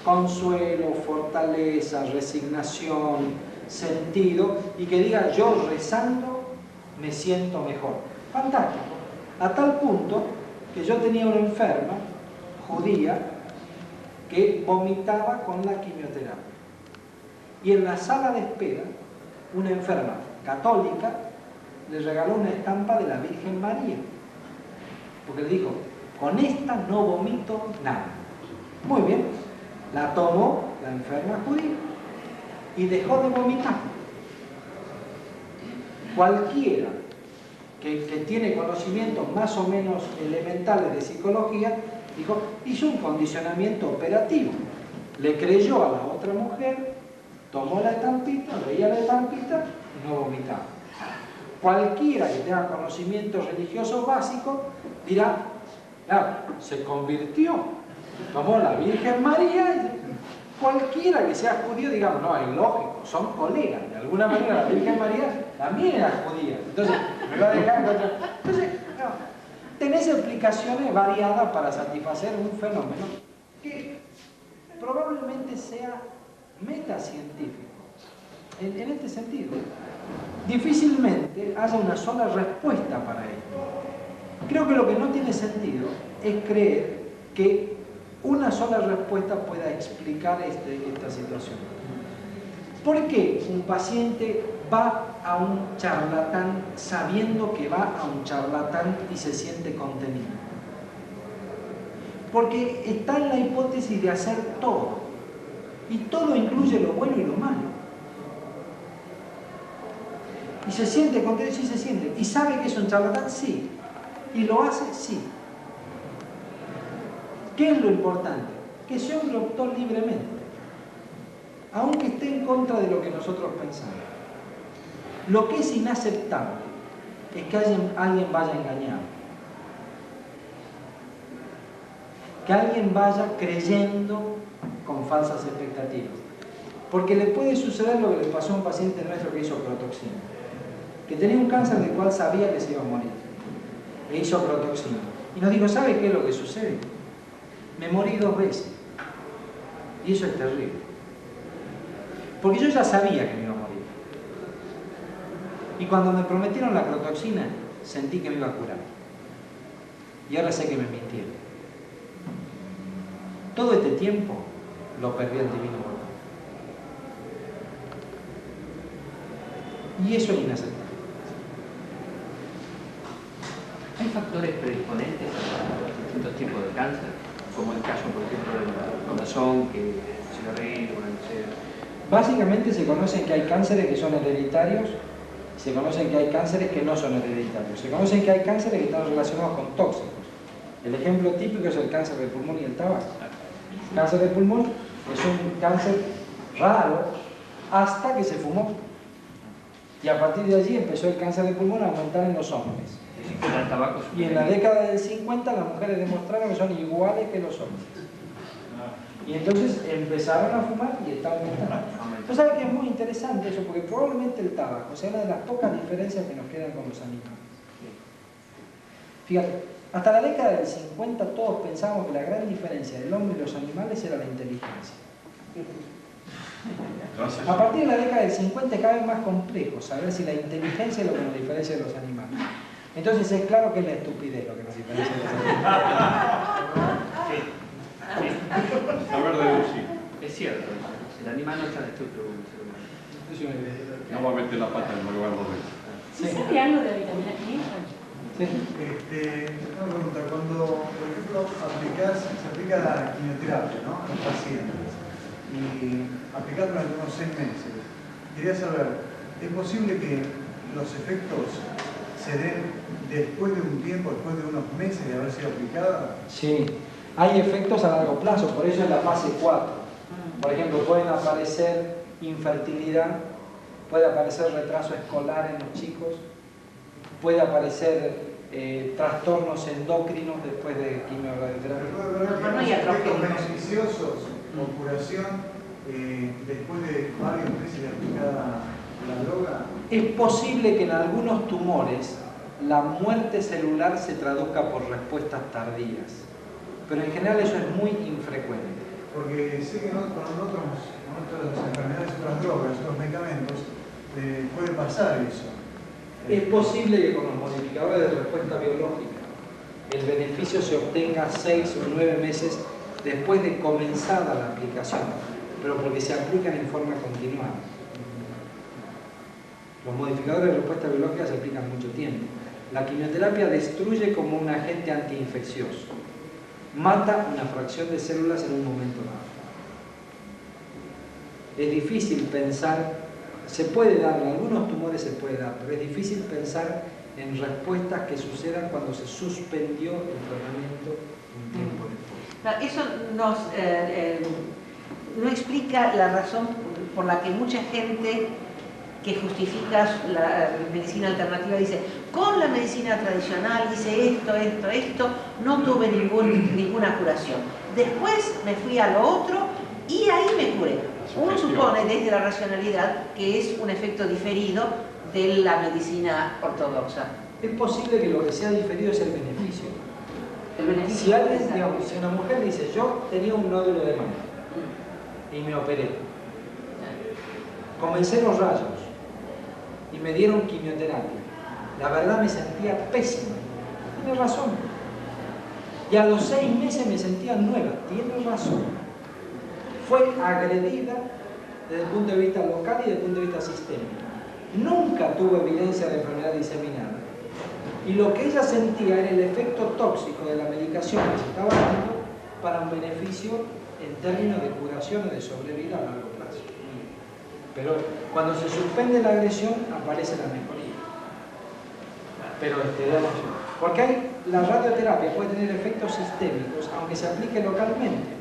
consuelo, fortaleza, resignación, sentido, y que diga, yo rezando me siento mejor. Fantástico. A tal punto que yo tenía una enferma judía que vomitaba con la quimioterapia. Y en la sala de espera, una enferma católica le regaló una estampa de la Virgen María. Porque le dijo, con esta no vomito nada. Muy bien. La tomó la enferma judía y dejó de vomitar. Cualquiera que tiene conocimientos más o menos elementales de psicología, dijo, hizo un condicionamiento operativo. Le creyó a la otra mujer, tomó la estampita, veía la estampita y no vomitaba. Cualquiera que tenga conocimientos religiosos básicos dirá, claro, se convirtió, tomó la Virgen María. Y cualquiera que sea judío, digamos, no, es lógico, son colegas. De alguna manera la Virgen María también era judía. Entonces, me va a dejar con otra. Entonces, no, tenés explicaciones variadas para satisfacer un fenómeno que probablemente sea metacientífico. En este sentido, difícilmente haya una sola respuesta para esto. Creo que lo que no tiene sentido es creer que una sola respuesta pueda explicar esta situación. ¿Por qué un paciente va a un charlatán sabiendo que va a un charlatán y se siente contenido? Porque está en la hipótesis de hacer todo. Y todo incluye lo bueno y lo malo. ¿Y se siente contenido? Sí, se siente. ¿Y sabe que es un charlatán? Sí. ¿Y lo hace? Sí. ¿Qué es lo importante? Que ese hombre optó libremente, aunque esté en contra de lo que nosotros pensamos. Lo que es inaceptable es que alguien vaya engañado, que alguien vaya creyendo con falsas expectativas, porque le puede suceder lo que le pasó a un paciente nuestro que hizo crotoxina, que tenía un cáncer del cual sabía que se iba a morir, e hizo crotoxina, y nos dijo, ¿sabe qué es lo que sucede? Me morí 2 veces. Y eso es terrible. Porque yo ya sabía que me iba a morir. Y cuando me prometieron la crotoxina, sentí que me iba a curar. Y ahora sé que me mintieron. Todo este tiempo lo perdí al divino volumen. Y eso es inaceptable. ¿Hay factores predisponentes a distintos tipos de cáncer? Como el caso, por ejemplo, del corazón, que se lo reí, Básicamente se conocen que hay cánceres que son hereditarios, se conocen que hay cánceres que no son hereditarios, se conocen que hay cánceres que están relacionados con tóxicos. El ejemplo típico es el cáncer de pulmón y el tabaco. El cáncer de pulmón es un cáncer raro hasta que se fumó. Y a partir de allí empezó el cáncer de pulmón a aumentar en los hombres. Y en la década del 50 las mujeres demostraron que son iguales que los hombres. Y entonces empezaron a fumar y está aumentando. Entonces, ¿sabes que es muy interesante eso? Porque probablemente el tabaco sea una de las pocas diferencias que nos quedan con los animales. Fíjate, hasta la década del 50 todos pensábamos que la gran diferencia del hombre y los animales era la inteligencia. A partir de la década del 50 es cada vez más complejo saber si la inteligencia es lo que nos diferencia de los animales. Entonces es claro que es la estupidez lo que nos diferencia de los animales. Saber deducir. Es cierto, el animal no está estúpido. No va a meter la pata en el lugar correcto. ¿Se sabe algo de la vitamina E? Una pregunta, cuando, por ejemplo, se aplica la quimioterapia, ¿no?, a los pacientes, y aplicado durante unos 6 meses, quería saber, ¿es posible que los efectos se den después de un tiempo, después de unos meses de haber sido aplicada? Sí, hay efectos a largo plazo, por eso es la fase 4. Por ejemplo, pueden aparecer infertilidad, puede aparecer retraso escolar en los chicos, puede aparecer trastornos endocrinos después de quimioterapia. Pero no hay efectos beneficiosos o curación después de varios meses de aplicada la droga. Es posible que en algunos tumores la muerte celular se traduzca por respuestas tardías, pero en general eso es muy infrecuente. Porque sé que con otras enfermedades, otras drogas, otros medicamentos, puede pasar eso. Es posible que con los modificadores de respuesta biológica el beneficio se obtenga 6 o 9 meses después de comenzada la aplicación, pero porque se aplican en forma continuada. Los modificadores de respuesta biológica se aplican mucho tiempo. La quimioterapia destruye como un agente antiinfeccioso. Mata una fracción de células en un momento dado. Es difícil pensar, se puede dar, en algunos tumores se puede dar, pero es difícil pensar en respuestas que sucedan cuando se suspendió el tratamiento un tiempo después. Eso no explica la razón por la que mucha gente que justifica la medicina alternativa dice, con la medicina tradicional hice esto, no tuve ninguna curación. Después me fui a lo otro y ahí me curé. Uno supone desde la racionalidad que es un efecto diferido de la medicina ortodoxa. Es posible que lo que sea diferido es el beneficio. Si alguien, digamos, si una mujer dice, yo tenía un nódulo de mama y me operé, comencé los rayos y me dieron quimioterapia, la verdad me sentía pésima. Tiene razón. Y a los 6 meses me sentía nueva. Tiene razón. Fue agredida desde el punto de vista local y desde el punto de vista sistémico. Nunca tuvo evidencia de enfermedad diseminada. Y lo que ella sentía era el efecto tóxico de la medicación que se estaba dando para un beneficio en términos de curación o de sobrevida a largo plazo. Pero cuando se suspende la agresión aparece la mejoría. Pero porque la radioterapia puede tener efectos sistémicos aunque se aplique localmente.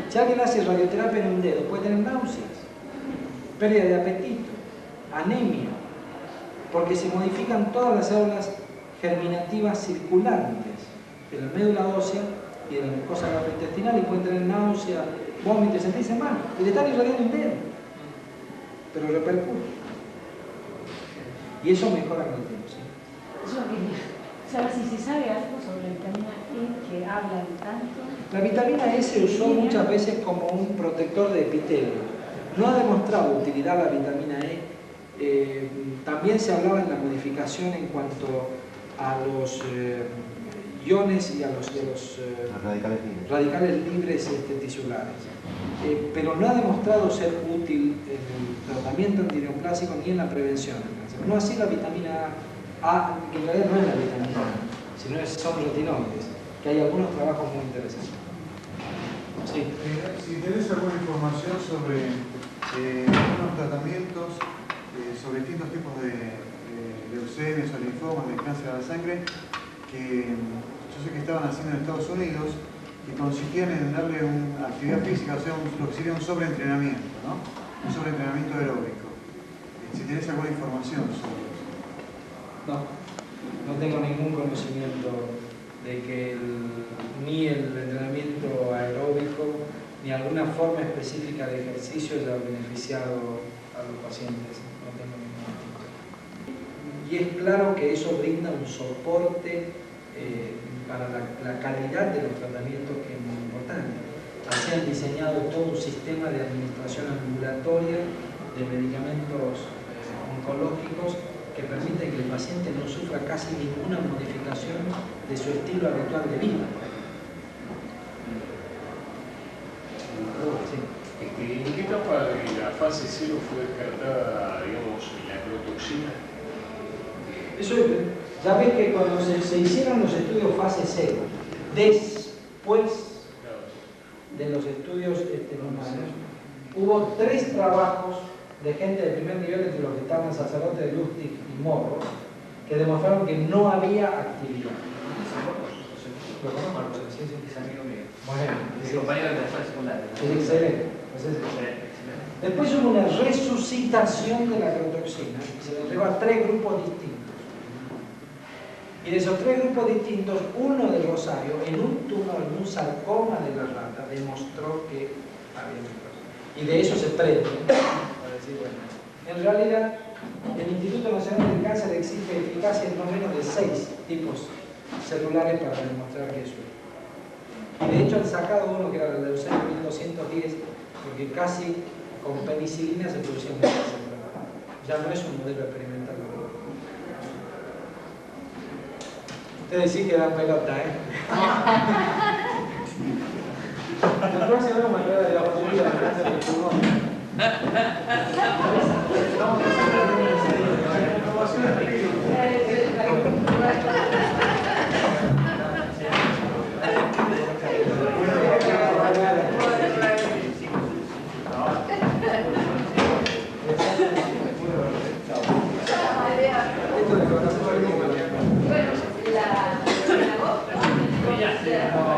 Si alguien hace radioterapia en un dedo puede tener náuseas, pérdida de apetito, anemia, porque se modifican todas las células germinativas circulantes de la médula ósea y de la mucosa gastrointestinal y pueden tener náusea, vómito y sentirse mal. Y le están irradiando un dedo, pero repercute. Y eso mejora con el tiempo, ¿sí? Yo quería saber si se sabe algo sobre la vitamina E que hablan tanto. La vitamina E se usó muchas veces como un protector de epitelio. No ha demostrado utilidad la vitamina E. También se hablaba en la modificación en cuanto a los iones y a los radicales libres tisulares. Pero no ha demostrado ser útil en el tratamiento antineoplásico ni en la prevención del cáncer. No así la vitamina A, que en realidad no es la vitamina A, sino son retinoides, que hay algunos trabajos muy interesantes. Sí. Si tenés alguna información sobre algunos tratamientos sobre distintos tipos de leucemias o linfomas, de cáncer de la sangre, que yo sé que estaban haciendo en Estados Unidos, que consistían en darle una actividad física, o sea, lo que sería un sobreentrenamiento, ¿no? Un sobreentrenamiento aeróbico. Si tenés alguna información sobre eso. No tengo ningún conocimiento de que ni el entrenamiento aeróbico ni alguna forma específica de ejercicio haya beneficiado a los pacientes. No tengo ningún tipo. Y es claro que eso brinda un soporte para la calidad de los tratamientos, que es muy importante. Así han diseñado todo un sistema de administración ambulatoria de medicamentos oncológicos que permite que el paciente no sufra casi ninguna modificación de su estilo habitual de vida. Sí. ¿En qué etapa de la fase 0 fue descartada, digamos, la agrotoxina? Eso es Ya ves que cuando se hicieron los estudios fase 0, después de los estudios humanos, hubo 3 trabajos de gente de primer nivel, entre los que estaban sacerdotes de Lustig y Morro, que demostraron que no había actividad. Lo conozco, Marcos, es amigo mío. Bueno, es compañero de la escuela secundaria. Es excelente. Después hubo una resucitación de la criotoxina y se le llevó a 3 grupos distintos. Y de esos 3 grupos distintos, uno de Rosario, en un tumor, en un sarcoma de la rata, demostró que había microsis. Y de eso se prende para decir, bueno, en realidad, el Instituto Nacional del Cáncer exige eficacia en no menos de 6 tipos celulares para demostrar que eso es. Y de hecho han sacado uno que era el leucemia 1210, porque casi con penicilina se producía mucha célula. Ya no es un modelo experimental. Ustedes sí que dan pelota, ¿eh? La próxima vez me acuerdo de la posibilidad de cáncer de pulmón. Bueno, la